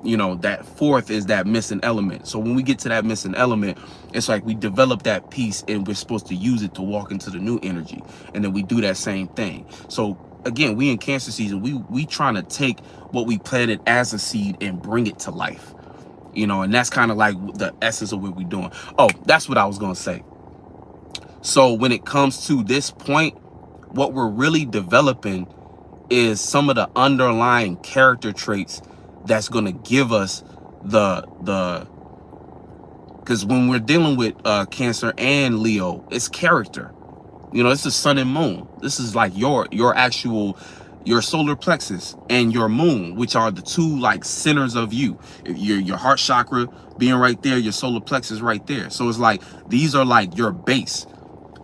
you know, that 4th is that missing element. So when we get to that missing element, it's like we develop that piece and we're supposed to use it to walk into the new energy. And then we do that same thing. So again, we in Cancer season, we trying to take what we planted as a seed and bring it to life. You know, and that's kind of like the essence of what we're doing. Oh, that's what I was going to say. So when it comes to this point, what we're really developing is some of the underlying character traits that's going to give us because when we're dealing with Cancer and Leo, it's character. You know, it's the sun and moon. This is like your actual, your solar plexus and your moon, which are the 2 like centers of you. Your heart chakra being right there, your solar plexus right there. So it's like, these are like your base.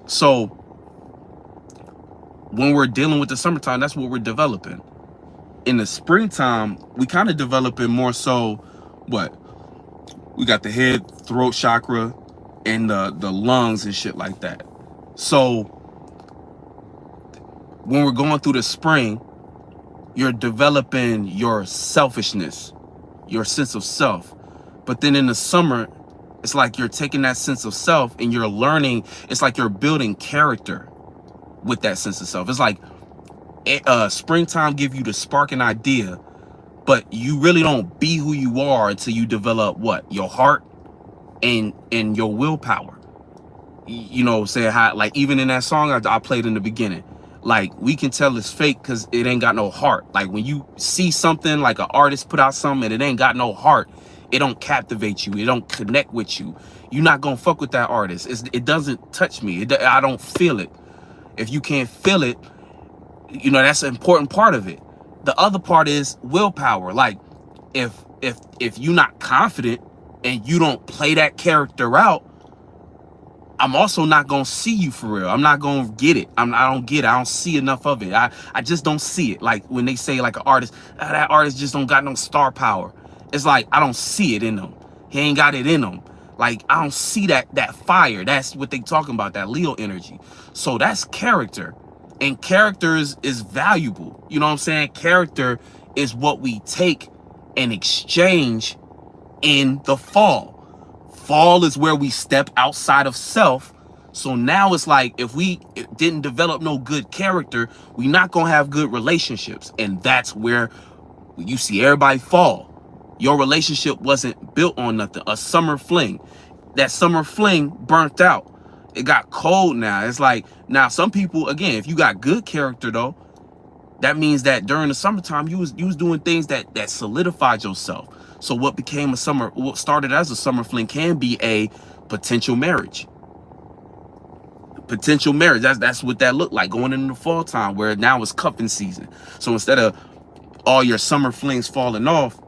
So when we're dealing with the summertime, that's what we're developing. In the springtime, we kind of developing more so what? We got the head, throat chakra, and the lungs and shit like that. So when we're going through the spring, you're developing your selfishness, your sense of self. But then in the summer, it's like you're taking that sense of self and you're learning. It's like you're building character with that sense of self. It's like springtime give you the spark and idea, but you really don't be who you are until you develop what? Your heart and your willpower. You know, say how, like even in that song I played in the beginning, like we can tell it's fake because it ain't got no heart. Like when you see something like an artist put out something and it ain't got no heart, it don't captivate you, it don't connect with you, you're not gonna fuck with that artist. It doesn't touch me. I don't feel it. If you can't feel it, you know, that's an important part of it. The other part is willpower. Like if you're not confident and you don't play that character out, I'm also not gonna see you for real. I'm not gonna get it. I don't get it. I don't see enough of it. I just don't see it. Like when they say like an artist, that artist just don't got no star power. It's like I don't see it in them. He ain't got it in him. Like I don't see that fire. That's what they talking about, that Leo energy. So that's character. And character is valuable. You know what I'm saying? Character is what we take and exchange in the fall. Fall is where we step outside of self. So now it's like if we didn't develop no good character, we're not gonna have good relationships. And that's where you see everybody fall. Your relationship wasn't built on nothing. A summer fling. That summer fling burnt out. It got cold now. It's like, now some people, again, if you got good character though, that means that during the summertime you was doing things that solidified yourself. So what became a summer, what started as a summer fling can be a potential marriage. Potential marriage, that's what that looked like going into the fall time, where now it's cuffing season. So instead of all your summer flings falling off,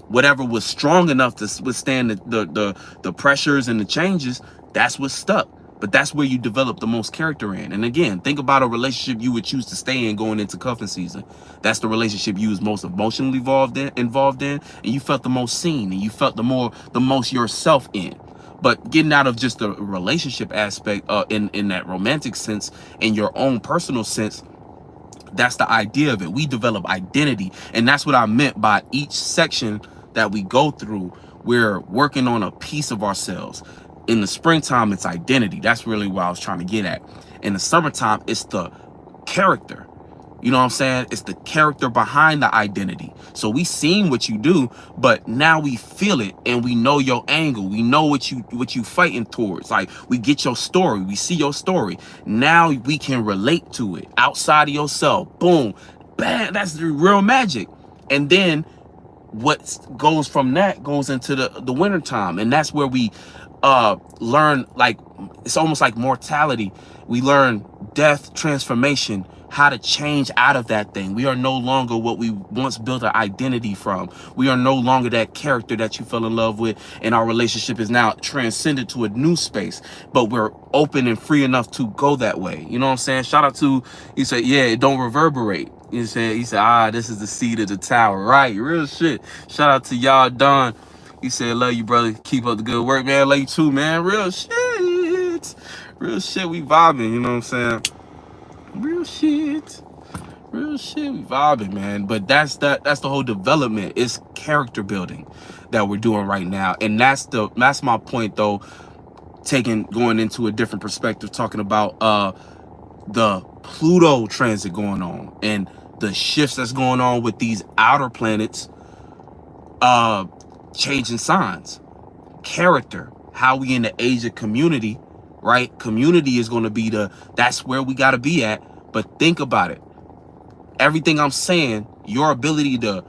whatever was strong enough to withstand the pressures and the changes, that's what stuck. But that's where you develop the most character in. And again, think about a relationship you would choose to stay in going into cuffing season. That's the relationship you was most emotionally involved in, and you felt the most seen, and you felt the most yourself in. But getting out of just the relationship aspect, in that romantic sense, in your own personal sense, that's the idea of it. We develop identity, and that's what I meant by each section that we go through. We're working on a piece of ourselves. In the springtime, it's identity. That's really what I was trying to get at. In the summertime, it's the character. You know what I'm saying? It's the character behind the identity. So we seen what you do, but now we feel it and we know your angle. We know what you fighting towards. Like we get your story. We see your story. Now we can relate to it outside of yourself. Boom. Bam. That's the real magic. And then what goes from that goes into the winter time. And that's where we learn, like, it's almost like mortality. We learn death, transformation, how to change out of that thing. We are no longer what we once built our identity from. We are no longer that character that you fell in love with, and our relationship is now transcended to a new space, but we're open and free enough to go that way. You know what I'm saying? Shout out to, he said, yeah, it don't reverberate. He said, this is the seed of the tower, right? Real shit. Shout out to y'all, Don. He said, love you, brother. Keep up the good work, man. Love you too, man. Real shit. Real shit, we vibing, you know what I'm saying? Real shit, we vibing, man. But that's the whole development. It's character building that we're doing right now, and that's my point, though. Going into a different perspective, talking about the Pluto transit going on and the shifts that's going on with these outer planets, changing signs, character, how we in the age of community. Right? Community is going to be that's where we got to be at. But think about it. Everything I'm saying, your ability to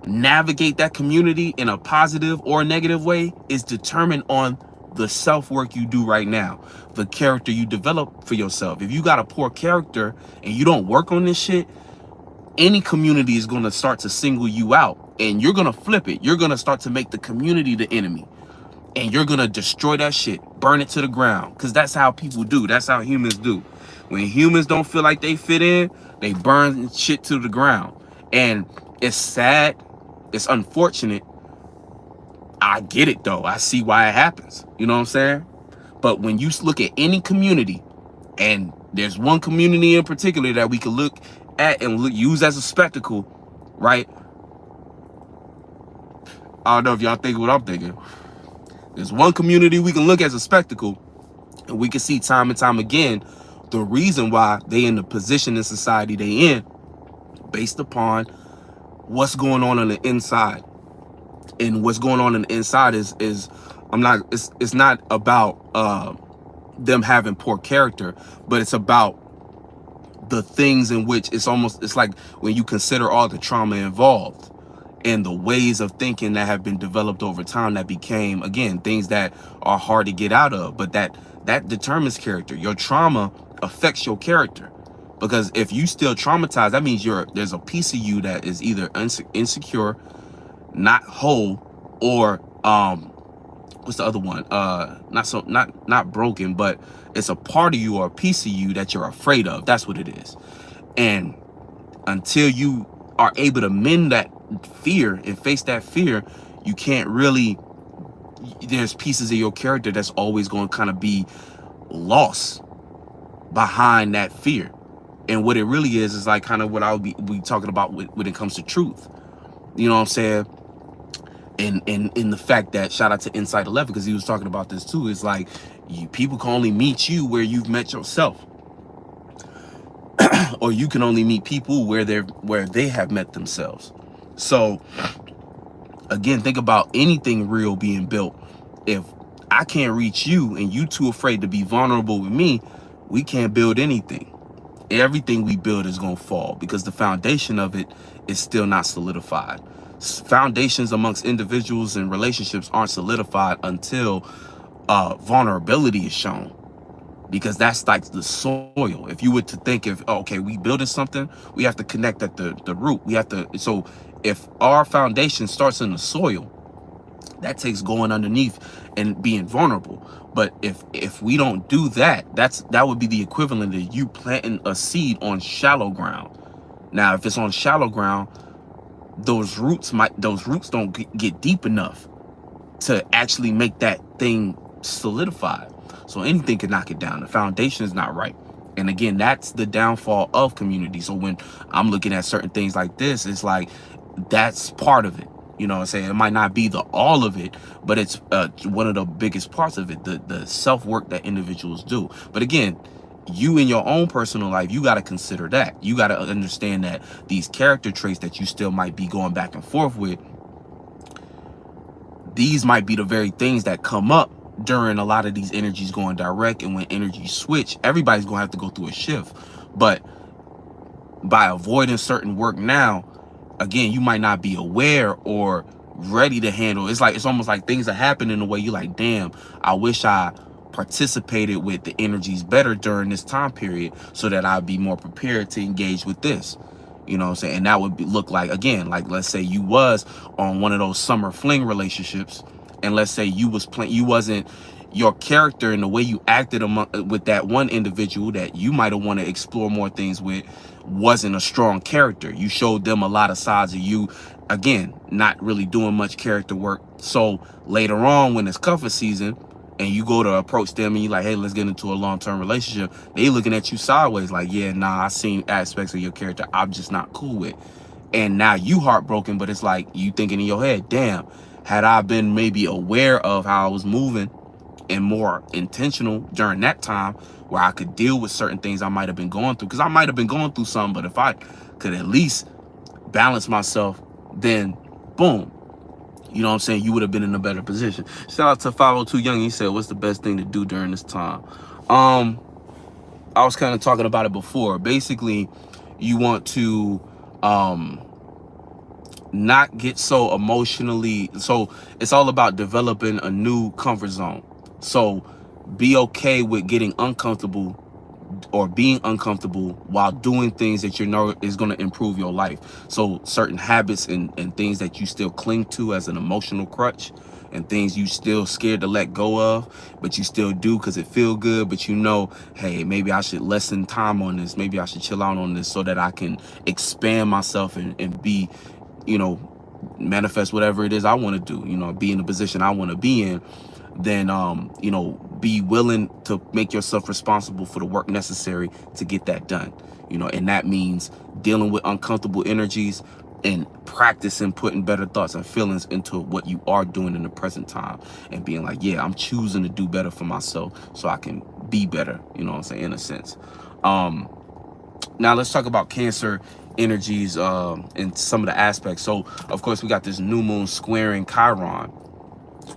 navigate that community in a positive or negative way is determined on the self-work you do right now, the character you develop for yourself. If you got a poor character and you don't work on this shit, any community is going to start to single you out, and you're going to flip it. You're going to start to make the community the enemy. And you're going to destroy that shit, burn it to the ground. Because that's how people do. That's how humans do. When humans don't feel like they fit in, they burn shit to the ground. And it's sad. It's unfortunate. I get it, though. I see why it happens. You know what I'm saying? But when you look at any community, and there's one community in particular that we can look at and use as a spectacle, right? I don't know if y'all think what I'm thinking. There's one community we can look as a spectacle, and we can see time and time again the reason why they in the position in society they in, based upon what's going on the inside. And what's going on the inside is it's not about them having poor character, but it's about the things in which it's like when you consider all the trauma involved and the ways of thinking that have been developed over time that became, again, things that are hard to get out of, but that determines character. Your trauma affects your character, because if you still traumatized, that means there's a piece of you that is either insecure, not whole, or what's the other one? Not broken, but it's a part of you or a piece of you that you're afraid of. That's what it is. And until you are able to mend that fear and face that fear, you can't really, there's pieces of your character that's always going to kind of be lost behind that fear. And what it really is like kind of what I'll be talking about when it comes to truth. You know what I'm saying? And in the fact that, shout out to Insight 11, because he was talking about this too. It's like people can only meet you where you've met yourself. Or you can only meet people where they have met themselves. So again, think about anything real being built. If I can't reach you and you too afraid to be vulnerable with me, we can't build anything. Everything we build is going to fall, because the foundation of it is still not solidified. Foundations amongst individuals and relationships aren't solidified until vulnerability is shown, because that's like the soil. If you were to think of, okay, we building something, we have to connect at the root. We have to, so if our foundation starts in the soil, that takes going underneath and being vulnerable. But if we don't do that, that would be the equivalent of you planting a seed on shallow ground. Now, if it's on shallow ground, those roots don't get deep enough to actually make that thing solidified. So anything can knock it down. The foundation is not right. And again, that's the downfall of community. So when I'm looking at certain things like this, it's like, that's part of it. You know what I'm saying? It might not be the all of it, but it's one of the biggest parts of it, the self-work that individuals do. But again, you in your own personal life, you got to consider that. You got to understand that these character traits that you still might be going back and forth with, these might be the very things that come up during a lot of these energies going direct. And when energies switch, everybody's going to have to go through a shift. But by avoiding certain work now, again, you might not be aware or ready to handle. It's almost like things are happening in a way you're like, damn, I wish I participated with the energies better during this time period so that I'd be more prepared to engage with this. You know what I'm saying? And that would look like, again, like let's say you was on one of those summer fling relationships, and let's say you was playing, you wasn't, your character and the way you acted with that one individual that you might have wanted to explore more things with wasn't a strong character. You showed them a lot of sides of you, again, not really doing much character work. So later on, when it's cuffing season and you go to approach them and you're like, hey, let's get into a long-term relationship, they looking at you sideways like, yeah, nah, I seen aspects of your character I'm just not cool with. And now you heartbroken, but it's like you thinking in your head, damn, had I been maybe aware of how I was moving and more intentional during that time where I could deal with certain things I might have been going through, because I might have been going through something, but if I could at least balance myself, then boom, you know what I'm saying, you would have been in a better position. Shout out to 502 Young. He said, what's the best thing to do during this time? I was kind of talking about it before. Basically, you want to not get so emotionally, so it's all about developing a new comfort zone. So be okay with getting uncomfortable or being uncomfortable while doing things that you know is going to improve your life. So certain habits and things that you still cling to as an emotional crutch, and things you still scared to let go of, but you still do because it feel good, but you know, hey, maybe I should lessen time on this, maybe I should chill out on this so that I can expand myself and be, you know, manifest whatever it is I want to do, you know, be in the position I want to be in. Then you know, be willing to make yourself responsible for the work necessary to get that done, you know, and that means dealing with uncomfortable energies and practicing putting better thoughts and feelings into what you are doing in the present time, and being like, yeah, I'm choosing to do better for myself so I can be better, you know what I'm saying, in a sense. Now let's talk about Cancer energies and some of the aspects. So of course we got this new moon squaring Chiron.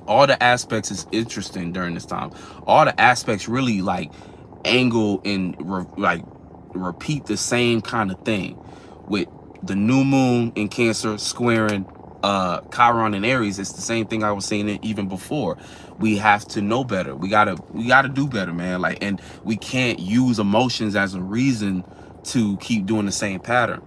All the aspects is interesting during this time. All the aspects really like angle and repeat the same kind of thing, with the new moon in Cancer squaring Chiron in Aries. It's the same thing I was saying even before. We have to know better. We gotta do better, man. Like, and we can't use emotions as a reason to keep doing the same pattern.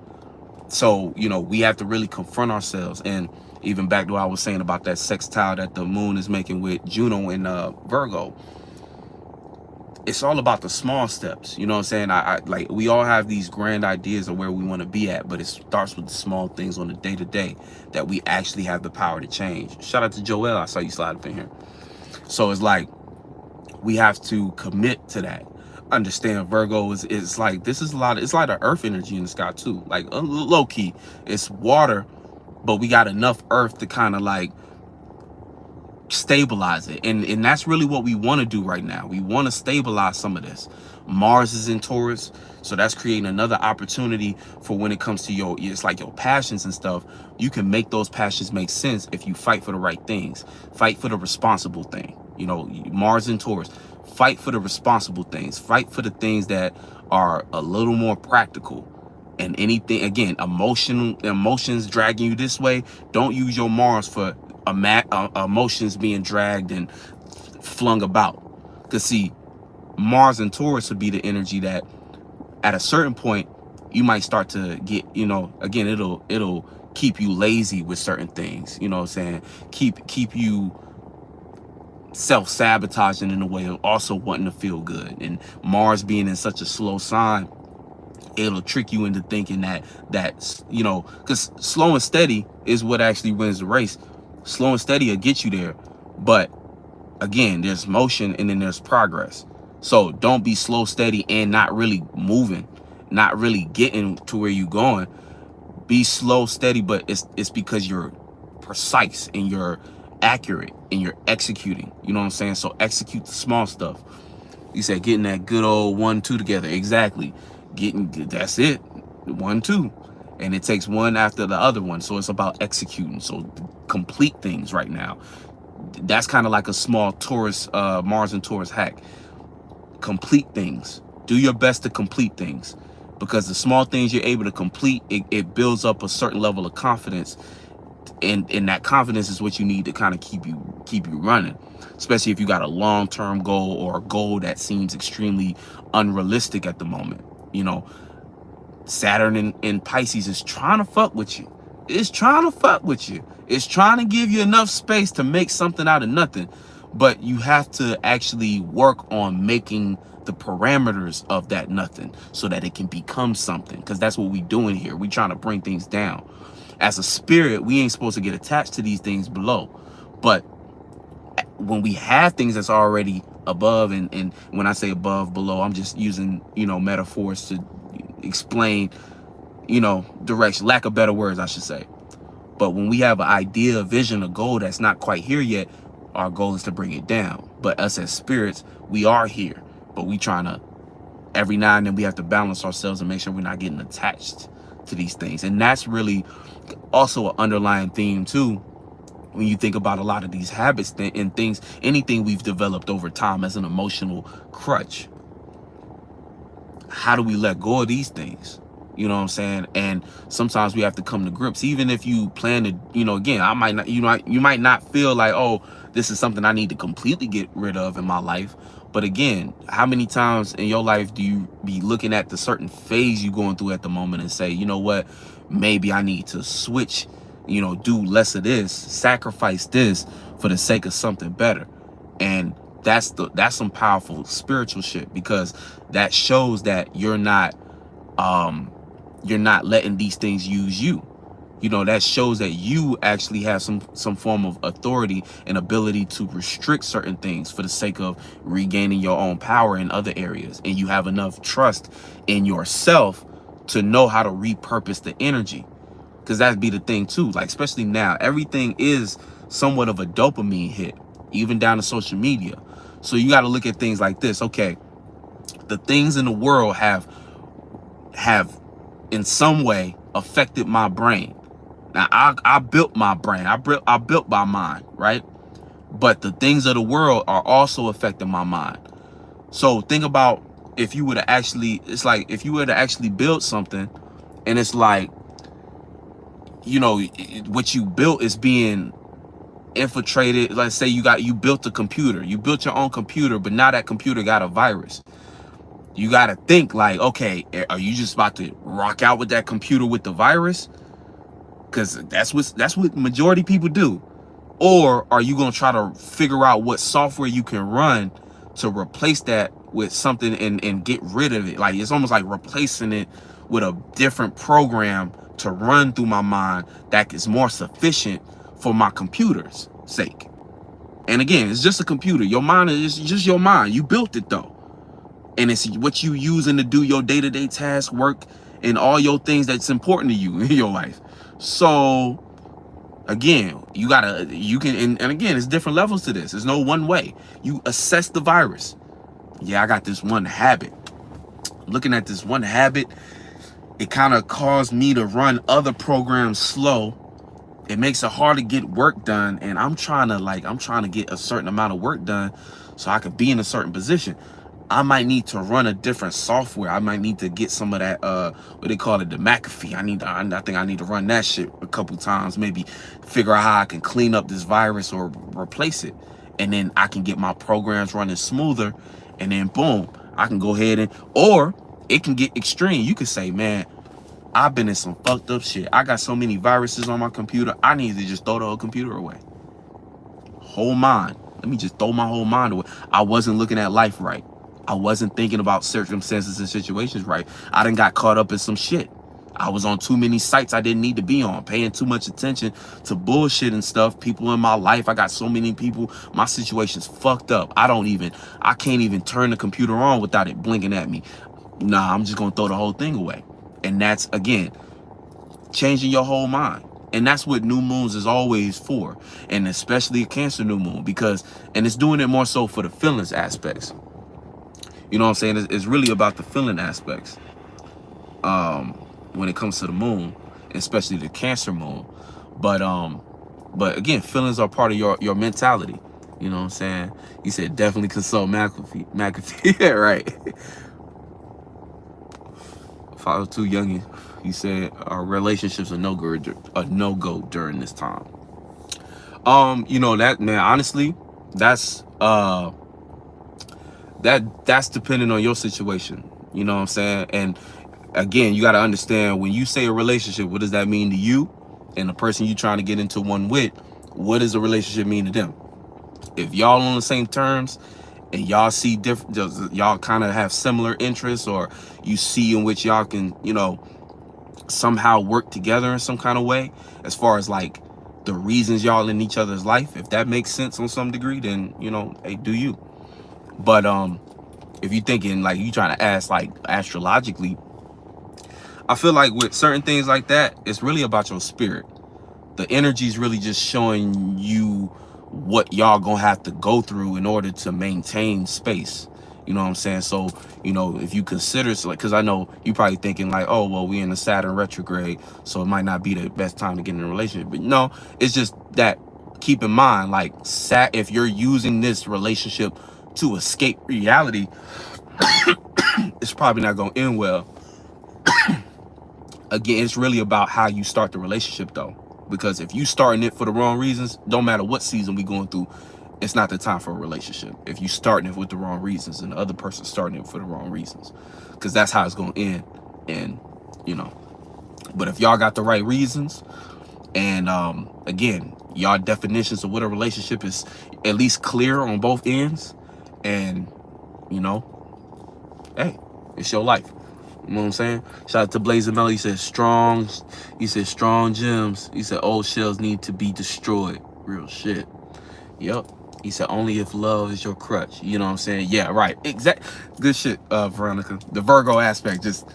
So, you know, we have to really confront ourselves. And even back to what I was saying about that sextile that the moon is making with Juno in Virgo, it's all about the small steps. You know what I'm saying? I like, we all have these grand ideas of where we want to be at, but it starts with the small things on the day-to-day that we actually have the power to change. Shout out to Joel. I saw you slide up in here. So it's like, we have to commit to that. Understand Virgo is like, this is a lot of, it's like the earth energy in the sky too, like low key it's water, but we got enough earth to kind of like stabilize it, and that's really what we want to do right now. We want to stabilize some of this. Mars is in Taurus, so that's creating another opportunity for when it comes to your, it's like your passions and stuff. You can make those passions make sense if you fight for the right things, fight for the responsible thing. You know, Mars in Taurus, fight for the responsible things, fight for the things that are a little more practical. And anything, again, emotions dragging you this way, don't use your Mars for emotions being dragged and flung about. Because see, Mars and Taurus would be the energy that at a certain point you might start to get, you know, again, it'll keep you lazy with certain things, you know what I'm saying, keep you self-sabotaging in a way of also wanting to feel good. And Mars being in such a slow sign, it'll trick you into thinking that's, you know, because slow and steady is what actually wins the race. Slow and steady will get you there, but again, there's motion and then there's progress. So don't be slow, steady, and not really moving, not really getting to where you're going. Be slow, steady, but it's because you're precise and you're accurate and you're executing. You know what I'm saying? So execute the small stuff. You said getting that good old 1-2 together. Exactly. That's it. 1-2. And it takes one after the other one. So it's about executing. So complete things right now. That's kind of like a small Taurus, Mars and Taurus hack. Complete things. Do your best to complete things, because the small things you're able to complete, it builds up a certain level of confidence And that confidence is what you need to kind of keep you running, especially if you got a long-term goal or a goal that seems extremely unrealistic at the moment. You know, Saturn in Pisces is trying to fuck with you. It's trying to fuck with you. It's trying to give you enough space to make something out of nothing. But you have to actually work on making the parameters of that nothing so that it can become something. Because that's what we doing here. We trying to bring things down. As a spirit, we ain't supposed to get attached to these things below. But when we have things that's already above, and when I say above, below, I'm just using, you know, metaphors to explain, you know, direction, lack of better words, I should say. But when we have an idea, a vision, a goal that's not quite here yet, our goal is to bring it down. But us as spirits, we are here, but we trying to, every now and then we have to balance ourselves and make sure we're not getting attached to these things. And that's really also an underlying theme too, when you think about a lot of these habits and things, anything we've developed over time as an emotional crutch. How do we let go of these things? You know what I'm saying? And sometimes we have to come to grips, even if you plan to, you know, again, I might not, you know, you might not feel like, oh, this is something I need to completely get rid of in my life. But again, how many times in your life do you be looking at the certain phase you're going through at the moment and say, you know what, maybe I need to switch, you know, do less of this, sacrifice this for the sake of something better. And that's some powerful spiritual shit, because that shows that you're not letting these things use you. You know, that shows that you actually have some form of authority and ability to restrict certain things for the sake of regaining your own power in other areas. And you have enough trust in yourself to know how to repurpose the energy. Because that'd be the thing too, like, especially now, everything is somewhat of a dopamine hit, even down to social media. So you got to look at things like this. Okay, the things in the world have in some way affected my brain. Now I built my brain. I built my mind, right? But the things of the world are also affecting my mind. So think about if you were to actually, it's like if you were to actually build something, and it's like, you know, what you built is being infiltrated. Let's say you built a computer, you built your own computer, but now that computer got a virus. You got to think like, okay, are you just about to rock out with that computer with the virus? Because that's what majority people do. Or are you going to try to figure out what software you can run to replace that with something and get rid of it? Like, it's almost like replacing it with a different program to run through my mind that is more sufficient for my computer's sake. And again, it's just a computer. Your mind is just your mind. You built it though. And it's what you using to do your day-to-day task, work, and all your things that's important to you in your life. So again, you can, and again, it's different levels to this. There's no one way. You assess the virus. Yeah, I got this one habit. Looking at this one habit, it kind of caused me to run other programs slow. It makes it hard to get work done. And I'm trying to get a certain amount of work done so I could be in a certain position. I might need to run a different software. I might need to get some of that, what they call it, the McAfee. I think I need to run that shit a couple times, maybe figure out how I can clean up this virus or replace it. And then I can get my programs running smoother. And then boom, I can go ahead or it can get extreme. You could say, man, I've been in some fucked up shit. I got so many viruses on my computer. I need to just throw the whole computer away. Whole mind. Let me just throw my whole mind away. I wasn't looking at life right. I wasn't thinking about circumstances and situations right. I done got caught up in some shit. I was on too many sites I didn't need to be on, paying too much attention to bullshit and stuff. People in my life, I got so many people. My situation's fucked up. I can't even turn the computer on without it blinking at me. Nah, I'm just gonna throw the whole thing away. And that's, again, changing your whole mind. And that's what new moons is always for. And especially a Cancer new moon, and it's doing it more so for the feelings aspects. You know what I'm saying? It's really about the feeling aspects when it comes to the moon, especially the Cancer moon. But again, feelings are part of your mentality. You know what I'm saying? You said definitely consult McAfee. Yeah, right. Follow 2 youngin. He said our relationships are no go during this time. You know that, man, honestly, that's that's depending on your situation. You know what I'm saying? And again, you got to understand, when you say a relationship, what does that mean to you? And the person you trying to get into one with, what does a relationship mean to them? If y'all on the same terms and y'all see different, y'all kind of have similar interests, or you see in which y'all can, you know, somehow work together in some kind of way, as far as like the reasons y'all in each other's life, if that makes sense on some degree, then, you know, hey, do you. But if you thinking like you trying to ask like astrologically, I feel like with certain things like that, it's really about your spirit. The energy is really just showing you what y'all gonna have to go through in order to maintain space. You know what I'm saying? So, you know, if you consider, so like, because I know you probably thinking like, oh, well, we in the Saturn retrograde, so it might not be the best time to get in a relationship. But no, it's just that, keep in mind, like, if you're using this relationship to escape reality, it's probably not gonna end well. Again, it's really about how you start the relationship, though. Because if you starting it for the wrong reasons, don't matter what season we going through, it's not the time for a relationship. If you starting it with the wrong reasons and the other person starting it for the wrong reasons, because that's how it's going to end. And, you know, but if y'all got the right reasons, and again, y'all definitions of what a relationship is at least clear on both ends, and, you know, hey, it's your life. You know what I'm saying? Shout out to Blazing Melody. He said strong gems. He said old shells need to be destroyed. Real shit. Yep. He said only if love is your crutch. You know what I'm saying? Yeah, right. Exact. Good shit, Veronica. The Virgo aspect, just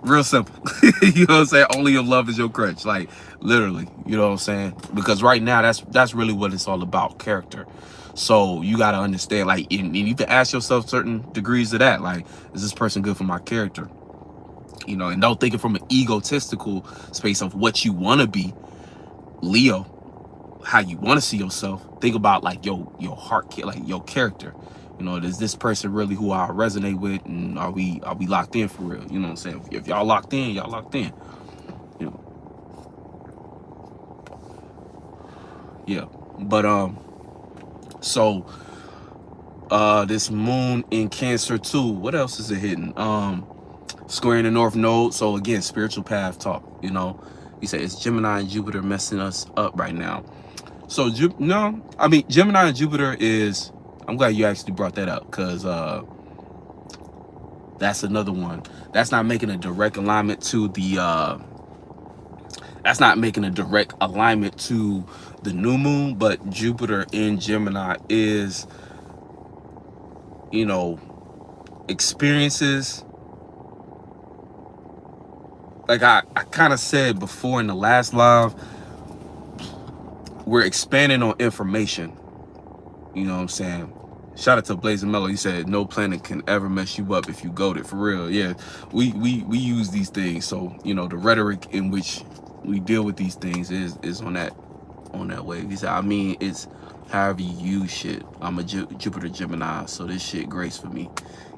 real simple. You know what I'm saying? Only if love is your crutch. Like, literally. You know what I'm saying? Because right now, that's really what it's all about, character. So you got to understand, like, and you need to ask yourself certain degrees of that. Like, is this person good for my character? You know, and don't think it from an egotistical space of what you want to be, Leo, how you want to see yourself. Think about like your heart, like your character. You know, is this person really who I resonate with, and are we locked in for real? You know what I'm saying? If y'all locked in, y'all locked in. You know. Yeah. But so this moon in Cancer too. What else is it hitting? Squaring the North Node. So again, spiritual path talk. You know, he said it's Gemini and Jupiter messing us up right now. So no, I mean Gemini and Jupiter is. I'm glad you actually brought that up, because that's another one. That's not making a direct alignment to the. That's not making a direct alignment to the new moon, but Jupiter in Gemini is, you know, experiences. Like I kind of said before in the last live, we're expanding on information. You know what I'm saying? Shout out to Blazing Mellow. He said no planet can ever mess you up if you goat it, for real. Yeah, we use these things. So, you know, the rhetoric in which we deal with these things is on that way. He said, I mean, it's however you use shit. I'm a Jupiter Gemini, so this shit grace for me.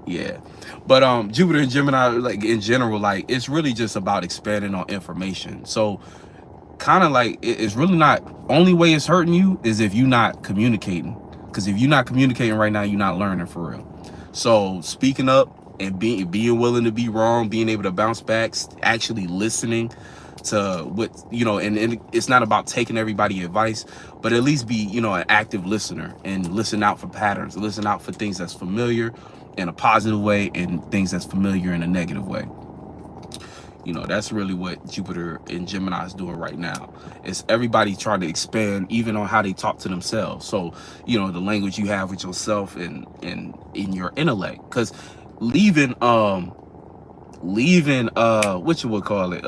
Yeah, but Jupiter and Gemini, like in general, like it's really just about expanding on information. So kind of like it's really not, only way it's hurting you is if you're not communicating. Because if you're not communicating right now, you're not learning for real. So speaking up and being willing to be wrong, being able to bounce back, actually listening to what, you know, and it's not about taking everybody's advice, but at least be, you know, an active listener and listen out for patterns, listen out for things that's familiar in a positive way and things that's familiar in a negative way. You know, that's really what Jupiter and Gemini is doing right now. It's everybody trying to expand even on how they talk to themselves. So, you know, the language you have with yourself and in your intellect. Because leaving what you would call it,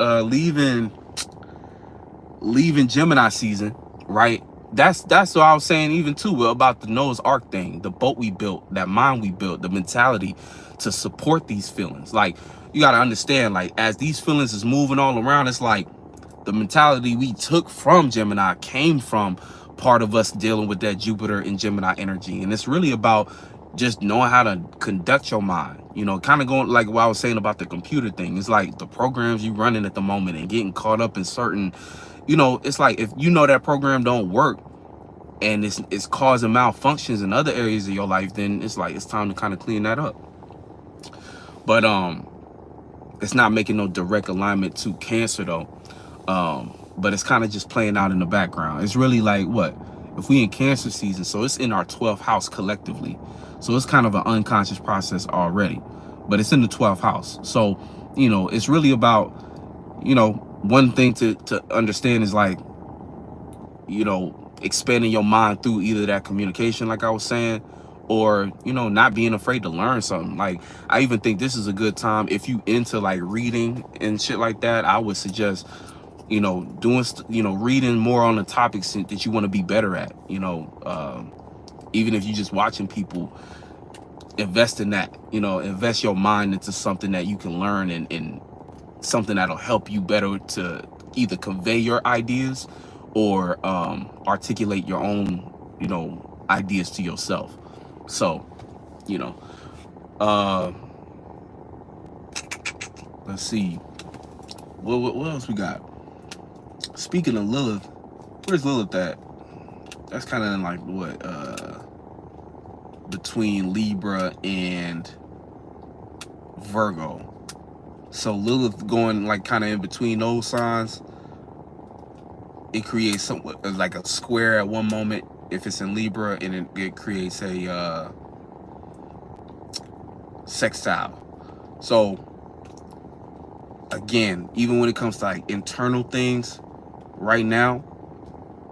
leaving Gemini season, right? That's what I was saying even too about the Noah's Ark thing, the boat we built, that mind we built, the mentality to support these feelings. Like, you got to understand, like, as these feelings is moving all around, it's like the mentality we took from Gemini came from part of us dealing with that Jupiter and Gemini energy. And it's really about just knowing how to conduct your mind, you know, kind of going like what I was saying about the computer thing. It's like the programs you running at the moment and getting caught up in certain, you know, it's like if you know that program don't work and it's causing malfunctions in other areas of your life, then it's like it's time to kind of clean that up. But it's not making no direct alignment to Cancer though. But it's kind of just playing out in the background. It's really like what if we in Cancer season, so it's in our 12th house collectively, so it's kind of an unconscious process already, but it's in the 12th house. So you know, it's really about, you know, one thing to understand is like, you know, expanding your mind through either that communication like I was saying, or, you know, not being afraid to learn something. Like I even think this is a good time if you into like reading and shit like that. I would suggest, you know, doing, you know, reading more on the topics that you want to be better at, you know, even if you just watching people, invest in that, you know, invest your mind into something that you can learn and something that'll help you better to either convey your ideas or articulate your own, you know, ideas to yourself. So, you know, let's see, what else we got? Speaking of Lilith, where's Lilith at? That's kind of like what, between Libra and Virgo. So Lilith going like kind of in between those signs. It creates somewhat like a square at one moment if it's in Libra, and it creates a sextile. So again, even when it comes to like internal things right now,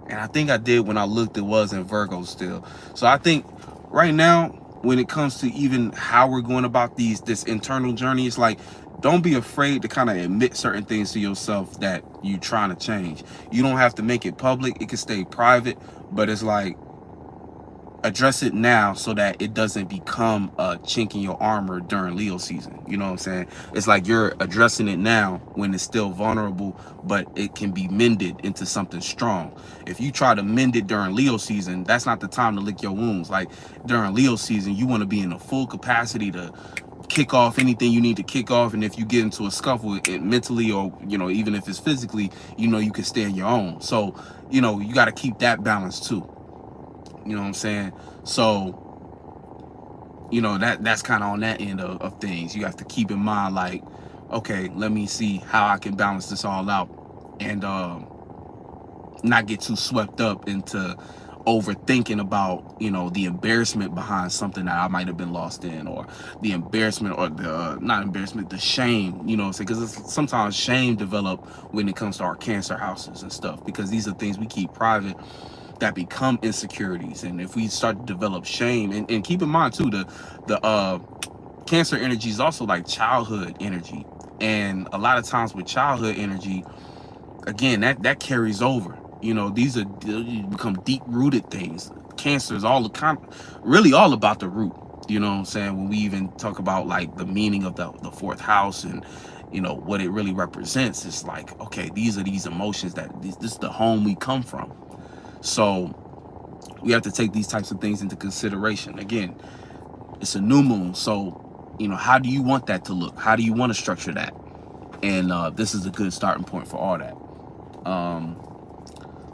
and I think I did when I looked, it was in Virgo still. So I think right now, when it comes to even how we're going about this internal journey, it's like, don't be afraid to kind of admit certain things to yourself that you're trying to change. You don't have to make it public. It can stay private, but it's like, address it now so that it doesn't become a chink in your armor during Leo season. You know what I'm saying? It's like you're addressing it now when it's still vulnerable, but it can be mended into something strong. If you try to mend it during Leo season, that's not the time to lick your wounds. Like during Leo season, you want to be in a full capacity to kick off anything you need to kick off. And if you get into a scuffle, it mentally, or, you know, even if it's physically, you know, you can stand your own. So, you know, you got to keep that balance too. You know what I'm saying? So, you know, that's kind of on that end of things. You have to keep in mind, like, okay, let me see how I can balance this all out and not get too swept up into overthinking about, you know, the embarrassment behind something that I might have been lost in, or the embarrassment, or the not embarrassment, the shame, you know, because sometimes shame develop when it comes to our Cancer houses and stuff, because these are things we keep private that become insecurities. And if we start to develop shame, and keep in mind too, the Cancer energy is also like childhood energy, and a lot of times with childhood energy, again, that carries over. You know, these become deep-rooted things. Cancer is really all about the root. You know what I'm saying? When we even talk about like the meaning of the fourth house and, you know, what it really represents, it's like, okay, these are these emotions this is the home we come from. So we have to take these types of things into consideration. Again, it's a new moon, so, you know, how do you want that to look? How do you want to structure that? And this is a good starting point for all that.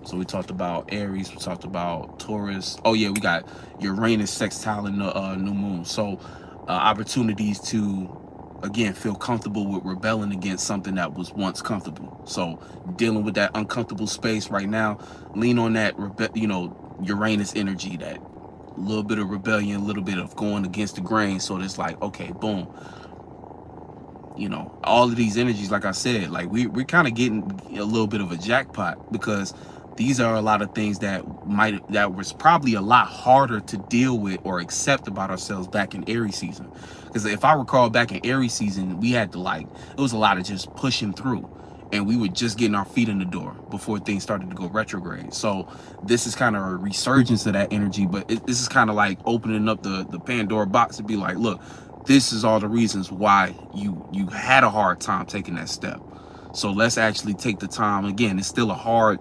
So we talked about Aries, we talked about Taurus. Oh yeah, we got Uranus sextile in the new moon. So opportunities to, again, feel comfortable with rebelling against something that was once comfortable. So dealing with that uncomfortable space right now, lean on that, you know, Uranus energy, that little bit of rebellion, a little bit of going against the grain. So it's like, okay, boom. You know, all of these energies, like I said, like we're kind of getting a little bit of a jackpot, because these are a lot of things that was probably a lot harder to deal with or accept about ourselves back in Aries season. Because if I recall, back in Aries season, we had to, like, it was a lot of just pushing through, and we were just getting our feet in the door before things started to go retrograde. So this is kind of a resurgence of that energy, but this is kind of like opening up the Pandora box to be like, look, this is all the reasons why you had a hard time taking that step. So let's actually take the time. Again, it's still a hard,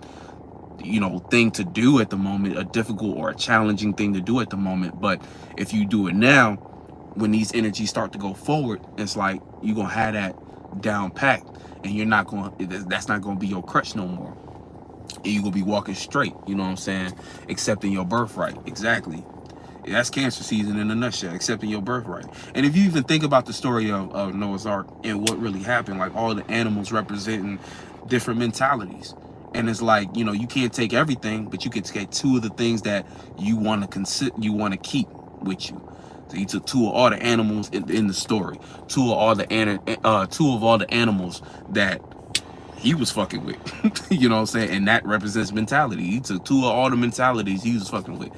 you know, thing to do at the moment, a difficult or a challenging thing to do at the moment. But if you do it now, when these energies start to go forward, it's like you're gonna have that down packed, and you're not going, that's not gonna be your crutch no more, and you're gonna be walking straight, you know what I'm saying, accepting your birthright. Exactly. That's Cancer season in a nutshell, accepting your birthright. And if you even think about the story of Noah's Ark and what really happened, like all the animals representing different mentalities. And it's like, you know, you can't take everything, but you can take two of the things that you want to consider, you want to keep with you. So he took two of all the animals in the story, two of all the animals that he was fucking with. You know what I'm saying? And that represents mentality. He took two of all the mentalities he was fucking with.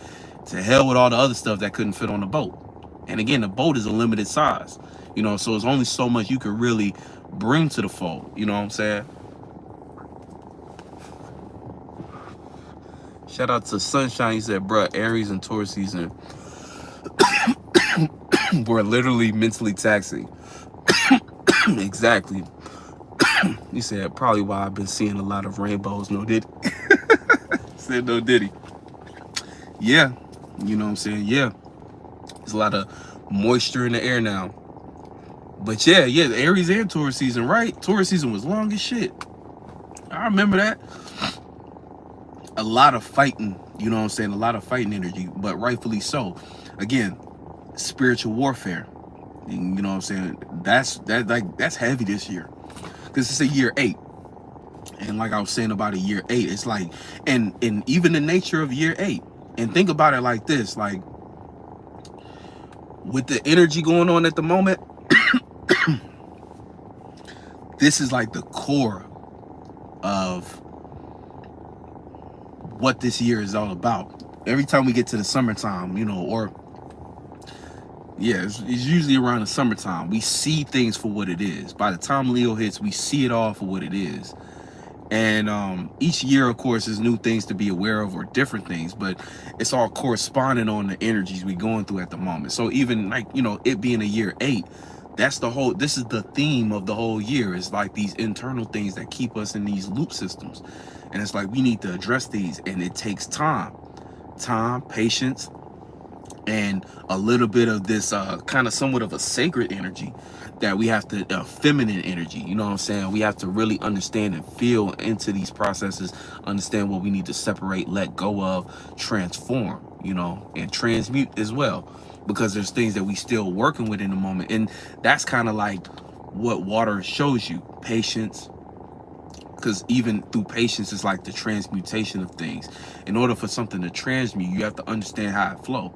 To hell with all the other stuff that couldn't fit on the boat. And again, the boat is a limited size, you know, so it's only so much you can really bring to the fold, you know what I'm saying? Shout out to Sunshine. He said, bruh, Aries and Taurus season were literally mentally taxing. Exactly. He said, probably why I've been seeing a lot of rainbows. No diddy. Said no diddy. Yeah. You know what I'm saying? Yeah. There's a lot of moisture in the air now. But yeah, the Aries and Taurus season, right? Taurus season was long as shit. I remember that. A lot of fighting, you know what I'm saying? A lot of fighting energy, but rightfully so. Again, spiritual warfare. You know what I'm saying? That's heavy this year. Because it's a year 8. And like I was saying about a year 8, it's like, and even the nature of year 8. And think about it like this, like with the energy going on at the moment, this is like the core of what this year is all about. Every time we get to the summertime, you know, or yeah, it's usually around the summertime, we see things for what it is. By the time Leo hits, we see it all for what it is. And each year, of course, is new things to be aware of or different things, but it's all corresponding on the energies we going through at the moment. So even like, you know, it being a year 8, that's the whole, this is the theme of the whole year. It's like these internal things that keep us in these loop systems. And it's like, we need to address these, and it takes time, patience, and a little bit of this kind of somewhat of a sacred energy that we have to, feminine energy, you know what I'm saying? We have to really understand and feel into these processes, understand what we need to separate, let go of, transform, you know, and transmute as well, because there's things that we still working with in the moment. And that's kind of like what water shows you, patience, because even through patience, it's like the transmutation of things. In order for something to transmute, you have to understand how it flows.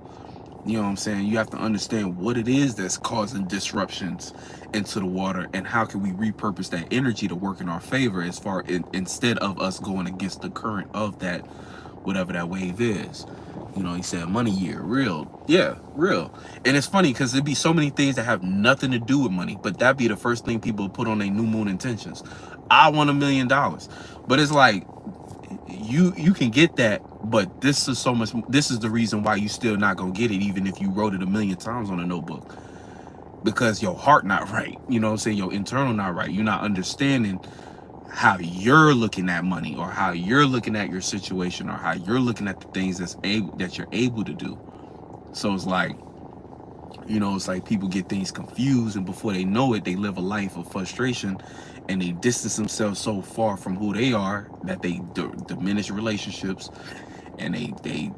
You know what I'm saying? You have to understand what it is that's causing disruptions into the water, and how can we repurpose that energy to work in our favor, as far instead of us going against the current of that, whatever that wave is. You know, he said money year, real. Yeah, real. And it's funny because there'd be so many things that have nothing to do with money, but that'd be the first thing people put on their new moon intentions. I want $1 million. But it's like, you can get that, but this is so much, this is the reason why you still not gonna get it, even if you wrote it 1,000,000 times on a notebook, because your heart not right, you know what I'm saying? Your internal not right. You're not understanding how you're looking at money, or how you're looking at your situation, or how you're looking at the things that you're able to do. So it's like, you know, it's like people get things confused, and before they know it, they live a life of frustration, and they distance themselves so far from who they are that they diminish relationships, and they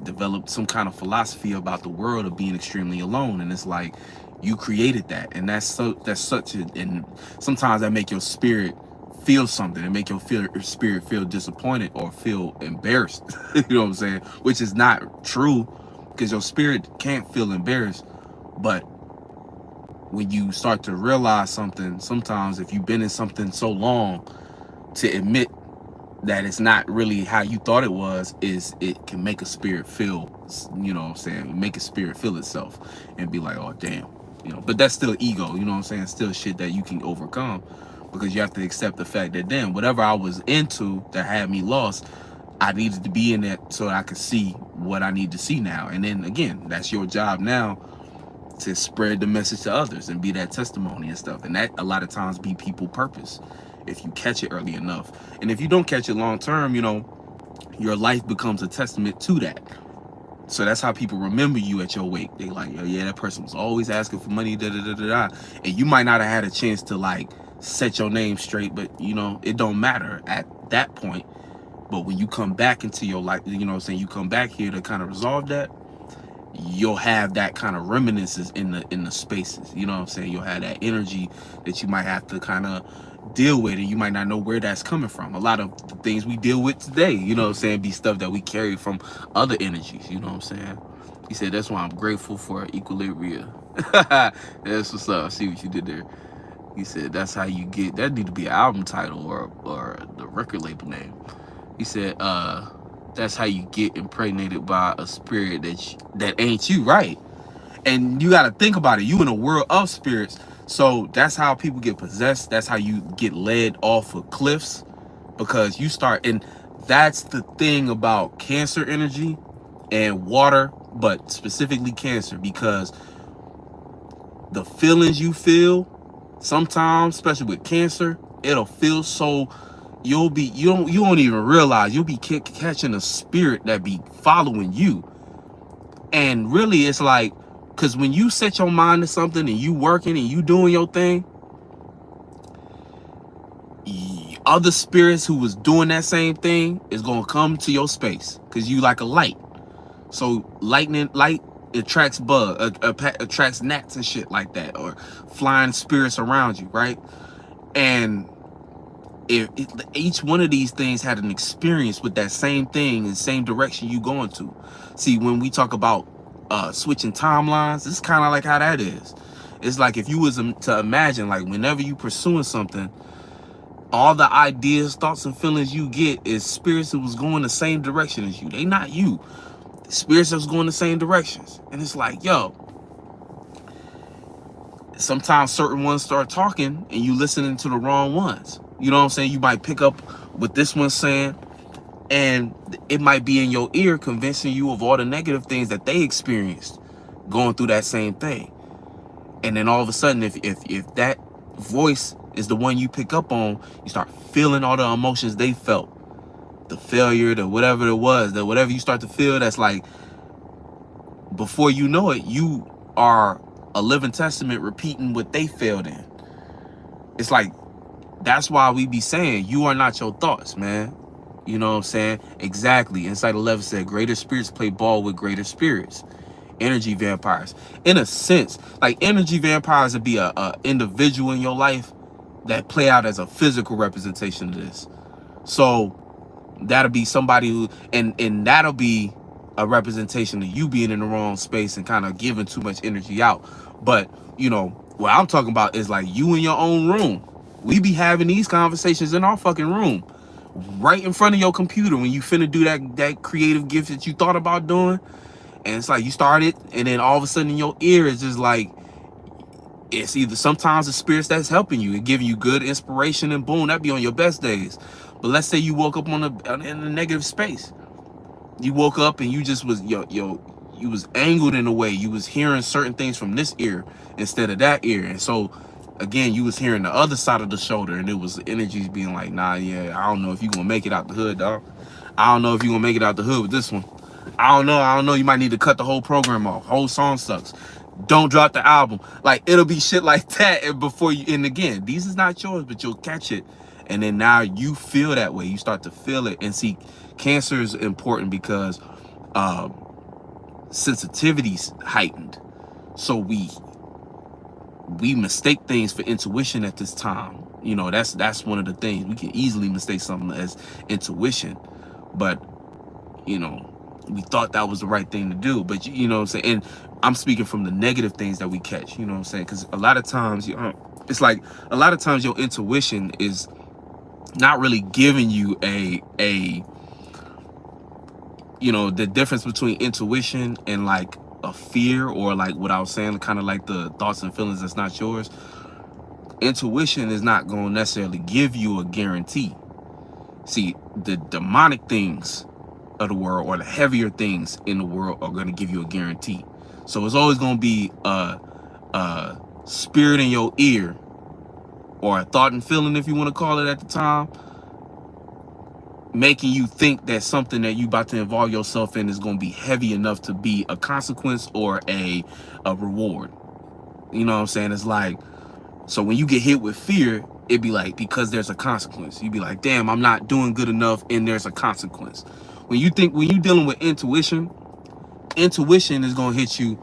develop some kind of philosophy about the world of being extremely alone. And it's like, you created that, and that's such a, and sometimes that make your spirit feel something, and make your spirit feel disappointed or feel embarrassed. You know what I'm saying? Which is not true, because your spirit can't feel embarrassed. But when you start to realize something, sometimes if you've been in something so long, to admit that it's not really how you thought it was, it can make a spirit feel, you know what I'm saying, make a spirit feel itself and be like, oh damn, you know. But that's still ego, you know what I'm saying? Still shit that you can overcome, because you have to accept the fact that, damn, whatever I was into that had me lost, I needed to be in that so I could see what I need to see now. And then again, that's your job now, to spread the message to others and be that testimony and stuff. And that a lot of times be people purpose, if you catch it early enough. And if you don't catch it long term, you know, your life becomes a testament to that. So that's how people remember you at your wake. They like, oh yeah, that person was always asking for money, da da da da da. And you might not have had a chance to like set your name straight, but you know, it don't matter at that point. But when you come back into your life, you know what I'm saying, you come back here to kind of resolve that, you'll have that kind of reminiscences in the spaces. You know what I'm saying? You'll have that energy that you might have to kind of deal with, and you might not know where that's coming from. A lot of the things we deal with today, you know what I'm saying, be stuff that we carry from other energies. You know what I'm saying? He said, that's why I'm grateful for equilibria. That's what's up. I see what you did there. He said, that's how you get, that need to be an album title or the record label name. He said, that's how you get impregnated by a spirit that ain't you, right? And you got to think about it. You in a world of spirits. So that's how people get possessed. That's how you get led off of cliffs, because you start, and that's the thing about Cancer energy and water, but specifically Cancer, because the feelings you feel sometimes, especially with Cancer, it'll feel so, you don't even realize you'll be catching a spirit that be following you. And really it's like, because when you set your mind to something and you working and you doing your thing, other spirits who was doing that same thing is going to come to your space, because you like a light. So light attracts attracts gnats and shit like that, or flying spirits around you, right? And if each one of these things had an experience with that same thing and same direction you going to. See, when we talk about switching timelines, it's kind of like how that is. It's like if you was to imagine, like whenever you pursuing something, all the ideas, thoughts, and feelings you get is spirits that was going the same direction as you. They not you. Spirits that was going the same directions. And it's like, yo, sometimes certain ones start talking and you listening to the wrong ones. You know what I'm saying? You might pick up what this one's saying, and it might be in your ear convincing you of all the negative things that they experienced going through that same thing. And then all of a sudden, if that voice is the one you pick up on, you start feeling all the emotions they felt. The failure, the whatever it was, that whatever you start to feel, that's like, before you know it, you are a living testament repeating what they failed in. It's like, that's why we be saying, you are not your thoughts, man. You know what I'm saying? Exactly. Insight 11 said, greater spirits play ball with greater spirits. Energy vampires. In a sense, like energy vampires would be a individual in your life that play out as a physical representation of this. So that'll be somebody who, and that'll be a representation of you being in the wrong space and kind of giving too much energy out. But, you know, what I'm talking about is like you in your own room. We be having these conversations in our fucking room, right in front of your computer, when you finna do that creative gift that you thought about doing. And it's like you started, and then all of a sudden in your ear is just like, it's either sometimes the spirits that's helping you and giving you good inspiration, and boom, that be on your best days. But let's say you woke up in a negative space. You woke up and you just was you was angled in a way. You was hearing certain things from this ear instead of that ear, and so again, you was hearing the other side of the shoulder, and it was energies being like, nah, yeah, I don't know if you gonna make it out the hood, dog. I don't know if you gonna make it out the hood with this one. I don't know. You might need to cut the whole program off. Whole song sucks. Don't drop the album. Like, it'll be shit like that. And before you, and again, these is not yours, but you'll catch it. And then now you feel that way. You start to feel it. And see, Cancer is important because sensitivity's heightened. So we mistake things for intuition at this time. You know, that's one of the things. We can easily mistake something as intuition. But, you know, we thought that was the right thing to do. But you know what I'm saying? And I'm speaking from the negative things that we catch, you know what I'm saying? Because a lot of times, it's like a lot of times your intuition is not really giving you a you know, the difference between intuition and like a fear, or like what I was saying, kind of like the thoughts and feelings that's not yours. Intuition is not going to necessarily give you a guarantee. See, the demonic things of the world, or the heavier things in the world, are going to give you a guarantee. So it's always going to be a spirit in your ear, or a thought and feeling, if you want to call it at the time, making you think that something that you about to involve yourself in is going to be heavy enough to be a consequence or a reward. You know what I'm saying? It's like, so when you get hit with fear, it'd be like, because there's a consequence. You'd be like, damn, I'm not doing good enough, and there's a consequence. When you're dealing with intuition is going to hit you,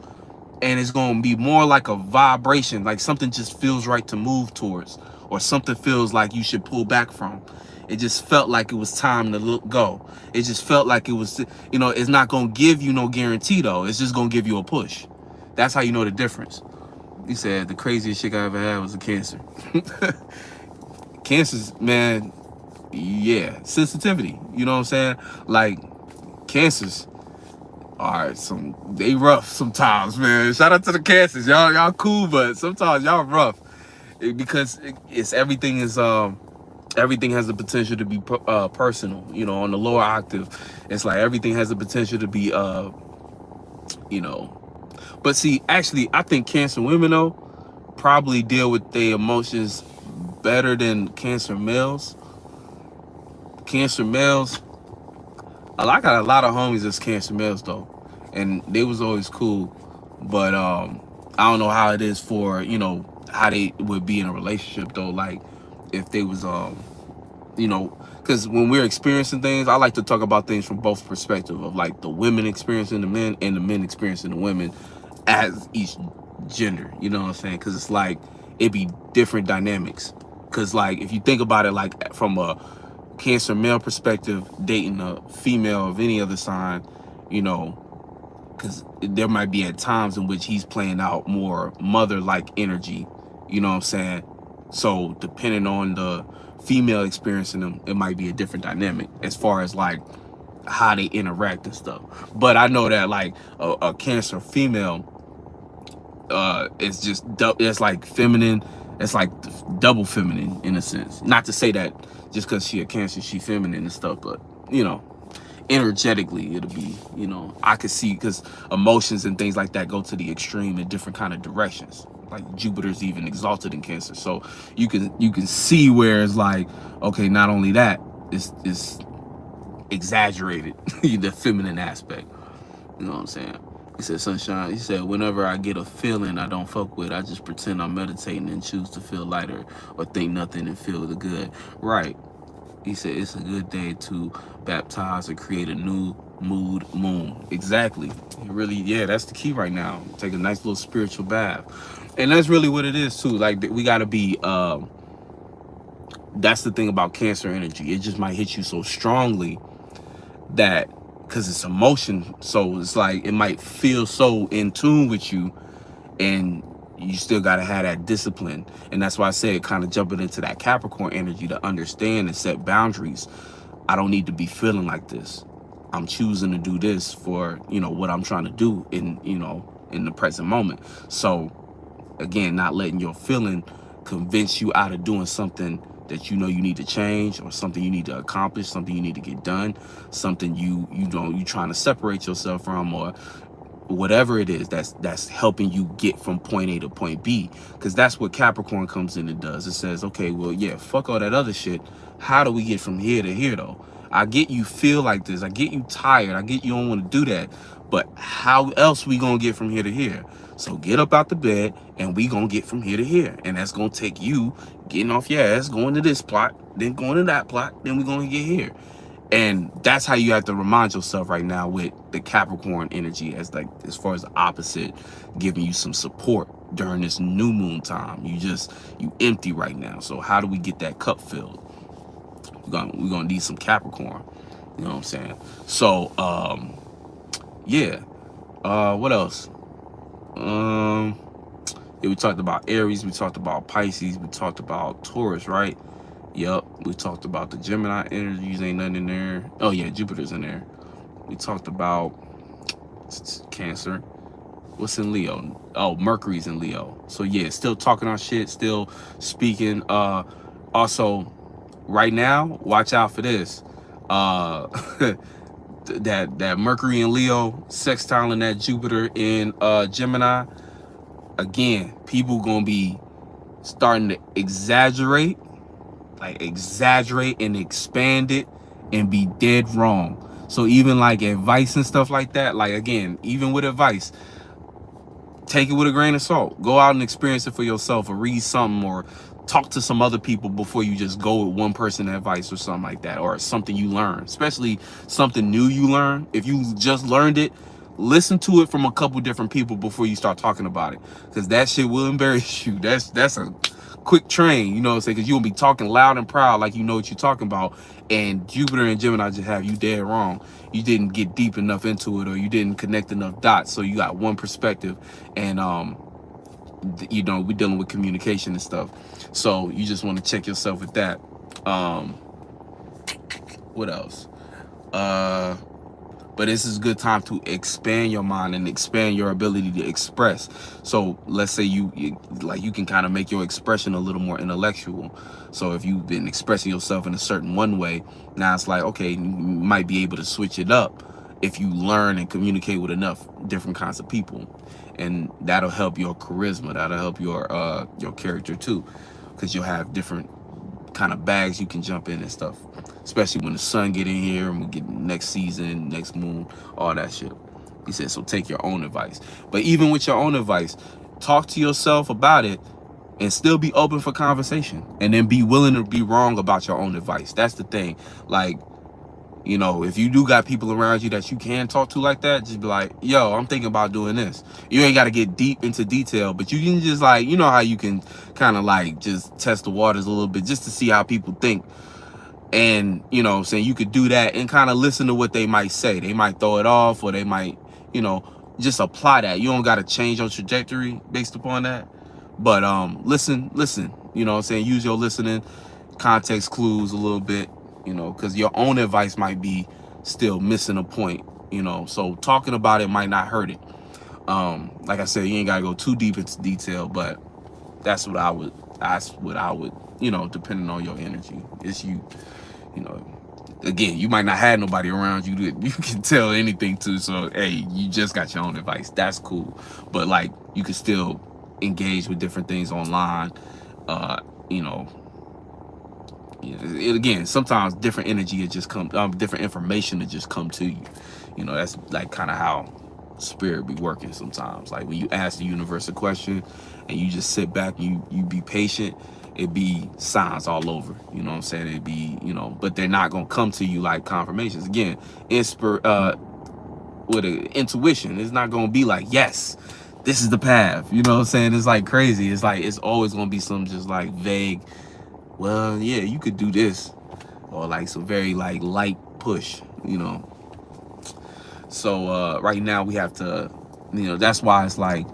and it's going to be more like a vibration, like something just feels right to move towards, or something feels like you should pull back from. It just felt like it was time to go. It just felt like it was, you know, it's not going to give you no guarantee, though. It's just going to give you a push. That's how you know the difference. He said the craziest shit I ever had was a cancer. Cancers, man, yeah, sensitivity. You know what I'm saying? Like, cancers are they rough sometimes, man. Shout out to the cancers. Y'all cool, but sometimes y'all rough. Because everything has the potential to be personal. You know, on the lower octave, it's like everything has the potential to be you know. But see, actually, I think Cancer women, though, probably deal with their emotions better than Cancer males. Cancer males, I got a lot of homies that's Cancer males, though, and they was always cool. But I don't know how it is for, you know, how they would be in a relationship, though. Like, if they was, you know, because when we're experiencing things, I like to talk about things from both perspectives of, like, the women experiencing the men and the men experiencing the women as each gender. You know what I'm saying? Because it's like, it'd be different dynamics. Because, like, if you think about it, like, from a Cancer male perspective, dating a female of any other sign, you know, because there might be at times in which he's playing out more mother-like energy. You know what I'm saying? So depending on the female experiencing them, it might be a different dynamic as far as, like, how they interact and stuff. But I know that, like, a Cancer female, it's like feminine. It's like double feminine in a sense. Not to say that just because she a Cancer, she feminine and stuff, but, you know, energetically it'll be, you know, I could see, because emotions and things like that go to the extreme in different kind of directions. Like, Jupiter's even exalted in Cancer, so you can see where it's like, okay, not only that, it's exaggerated, the feminine aspect. You know what I'm saying? He said, Sunshine, he said, whenever I get a feeling I don't fuck with, I just pretend I'm meditating and choose to feel lighter or think nothing and feel the good. Right. He said, it's a good day to baptize or create a new mood moon. Exactly. It really, yeah, that's the key right now. Take a nice little spiritual bath. And that's really what it is, too. Like, we got to be, that's the thing about Cancer energy. It just might hit you so strongly that, because it's emotion, so it's like it might feel so in tune with you, and you still got to have that discipline. And that's why I said, kind of jumping into that Capricorn energy to understand and set boundaries. I don't need to be feeling like this. I'm choosing to do this for, you know, what I'm trying to do in, you know, in the present moment. So again, not letting your feeling convince you out of doing something that you know you need to change, or something you need to accomplish, something you need to get done, something you trying to separate yourself from, or whatever it is that's helping you get from point A to point B. Because that's what Capricorn comes in and does. It says, okay, well, yeah, fuck all that other shit. How do we get from here to here, though? I get you feel like this, I get you tired, I get you don't want to do that, but how else we gonna get from here to here? So get up out the bed and we gonna get from here to here. And that's gonna take you getting off your ass, going to this plot, then going to that plot, then we're gonna get here. And that's how you have to remind yourself right now with the Capricorn energy, as far as the opposite, giving you some support during this new moon time. You empty right now. So how do we get that cup filled? We're gonna need some Capricorn. You know what I'm saying? So yeah. What else? Yeah, we talked about Aries, we talked about Pisces, we talked about Taurus, right? Yep, we talked about the Gemini energies, ain't nothing in there. Oh yeah, Jupiter's in there. We talked about Cancer. What's in Leo? Oh, Mercury's in Leo. So yeah, still talking our shit, still speaking. Also, right now, watch out for this. That Mercury in Leo sextiling that Jupiter in Gemini. Again, people gonna be starting to exaggerate and expand it and be dead wrong. So even like advice and stuff like that, like again, even with advice, take it with a grain of salt. Go out and experience it for yourself, or read something, or talk to some other people before you just go with one person advice or something like that, or something you learn, especially something new you learn. If you just learned it, listen to it from a couple different people before you start talking about it, because that shit will embarrass you. That's a quick train, you know what I'm saying? Because you'll be talking loud and proud like you know what you're talking about, and Jupiter and Gemini just have you dead wrong. You didn't get deep enough into it, or you didn't connect enough dots, so you got one perspective. And you know, we're dealing with communication and stuff, so you just want to check yourself with that. What else? But this is a good time to expand your mind and expand your ability to express. So let's say you can kind of make your expression a little more intellectual. So if you've been expressing yourself in a certain one way, now it's like, okay, you might be able to switch it up if you learn and communicate with enough different kinds of people, and that'll help your charisma. That'll help your character too, because you'll have different kind of bags you can jump in and stuff, especially when the sun get in here and we get next season, next moon, all that shit. He said, so take your own advice. But even with your own advice, talk to yourself about it and still be open for conversation, and then be willing to be wrong about your own advice. That's the thing. Like, you know, if you do got people around you that you can talk to like that, just be like, yo, I'm thinking about doing this. You ain't got to get deep into detail, but you can just, like, you know how you can kind of like just test the waters a little bit just to see how people think. And, you know what I'm saying, you could do that and kind of listen to what they might say. They might throw it off, or they might, you know, just apply that. You don't got to change your trajectory based upon that. But listen, you know what I'm saying, use your listening, context clues a little bit, you know, because your own advice might be still missing a point, you know, so talking about it might not hurt it. Like I said, you ain't gotta go too deep into detail, but that's what I would, you know, depending on your energy. It's you know, again, you might not have nobody around you that you can tell anything to, so hey, you just got your own advice. That's cool. But like, you can still engage with different things online. You know, again, sometimes different energy it just come, different information to just come to you. You know, that's like kind of how spirit be working sometimes. Like when you ask the universe a question and you just sit back and you be patient, it be signs all over. You know what I'm saying? It be, you know, but they're not gonna come to you like confirmations. Again, with intuition, it's not gonna be like, yes, this is the path. You know what I'm saying? It's like crazy. It's like, it's always gonna be some just like vague, well, yeah, you could do this, or like some very like light push, you know. So right now we have to, you know, that's why it's like,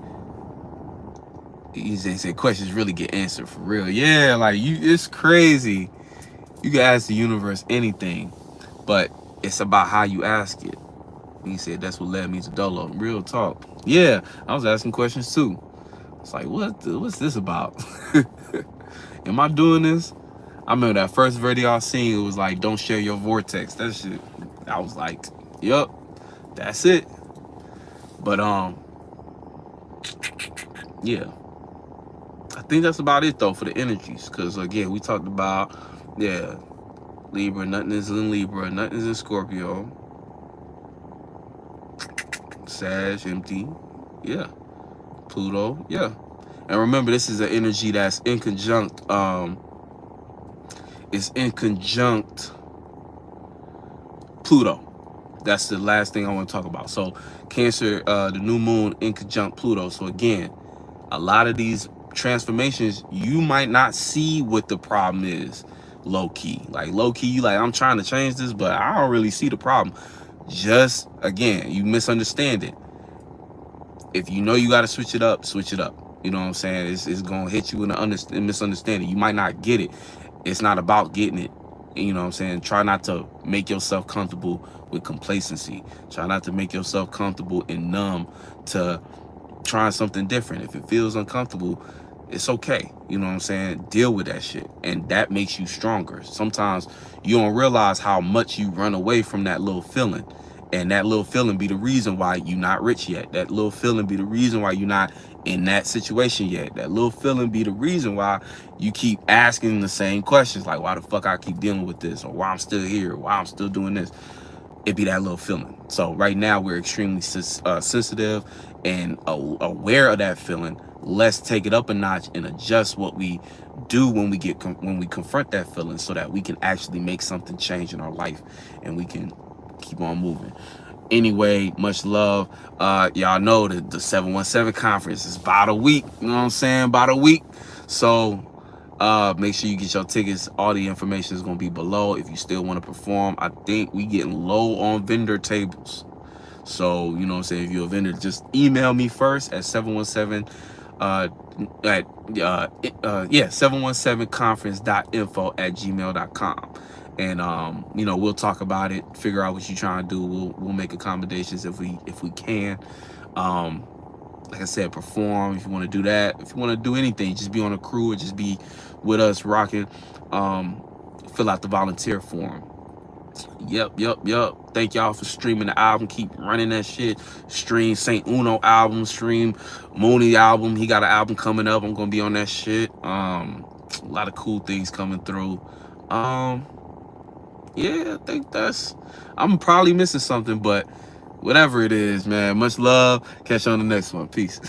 they say questions really get answered for real. Yeah, like it's crazy. You can ask the universe anything, but it's about how you ask it. He said that's what led me to Dolo. Real talk. Yeah, I was asking questions too. It's like, what's this about? Am I doing this? I remember that first video I seen, it was like, don't share your vortex. That shit, I was like, yup, that's it. But yeah, I think that's about it though for the energies, because again, we talked about, yeah, Libra, nothing is in Libra, nothing is in Scorpio, Sag, empty, yeah, Pluto, yeah. And remember, this is an energy that's in conjunct, it's in conjunct Pluto. That's the last thing I want to talk about. So Cancer, the new moon in conjunct Pluto. So again, a lot of these transformations, you might not see what the problem is low key. Like low key, you like, I'm trying to change this, but I don't really see the problem. Just, again, you misunderstand it. If you know you got to switch it up, switch it up. You know what I'm saying? It's going to hit you in a misunderstanding. You might not get it. It's not about getting it. You know what I'm saying? Try not to make yourself comfortable with complacency. Try not to make yourself comfortable and numb to trying something different. If it feels uncomfortable, it's okay. You know what I'm saying? Deal with that shit. And that makes you stronger. Sometimes you don't realize how much you run away from that little feeling. And that little feeling be the reason why you're not rich yet. That little feeling be the reason why you're not in that situation yet. That little feeling be the reason why you keep asking the same questions, like why the fuck I keep dealing with this, or why I'm still here, or why I'm still doing this. It be that little feeling. So right now we're extremely sensitive and aware of that feeling. Let's take it up a notch and adjust what we do when we confront that feeling, so that we can actually make something change in our life and we can keep on moving. Anyway, much love. Y'all know that the 717 conference is about a week. You know what I'm saying? About a week. So make sure you get your tickets. All the information is going to be below if you still want to perform. I think we getting low on vendor tables. So, you know what I'm saying? If you're a vendor, just email me first at 717conference.info@gmail.com. And you know, we'll talk about it, figure out what you're trying to do. We'll make accommodations if we can. Like I said, perform if you want to do that. If you want to do anything, just be on a crew or just be with us rocking. Fill out the volunteer form. Yep. Thank y'all for streaming the album. Keep running that shit. Stream Saint Uno album. Stream Mooney album. He got an album coming up. I'm gonna be on that shit. A lot of cool things coming through. Yeah, I think I'm probably missing something, but whatever it is, man. Much love. Catch you on the next one. Peace.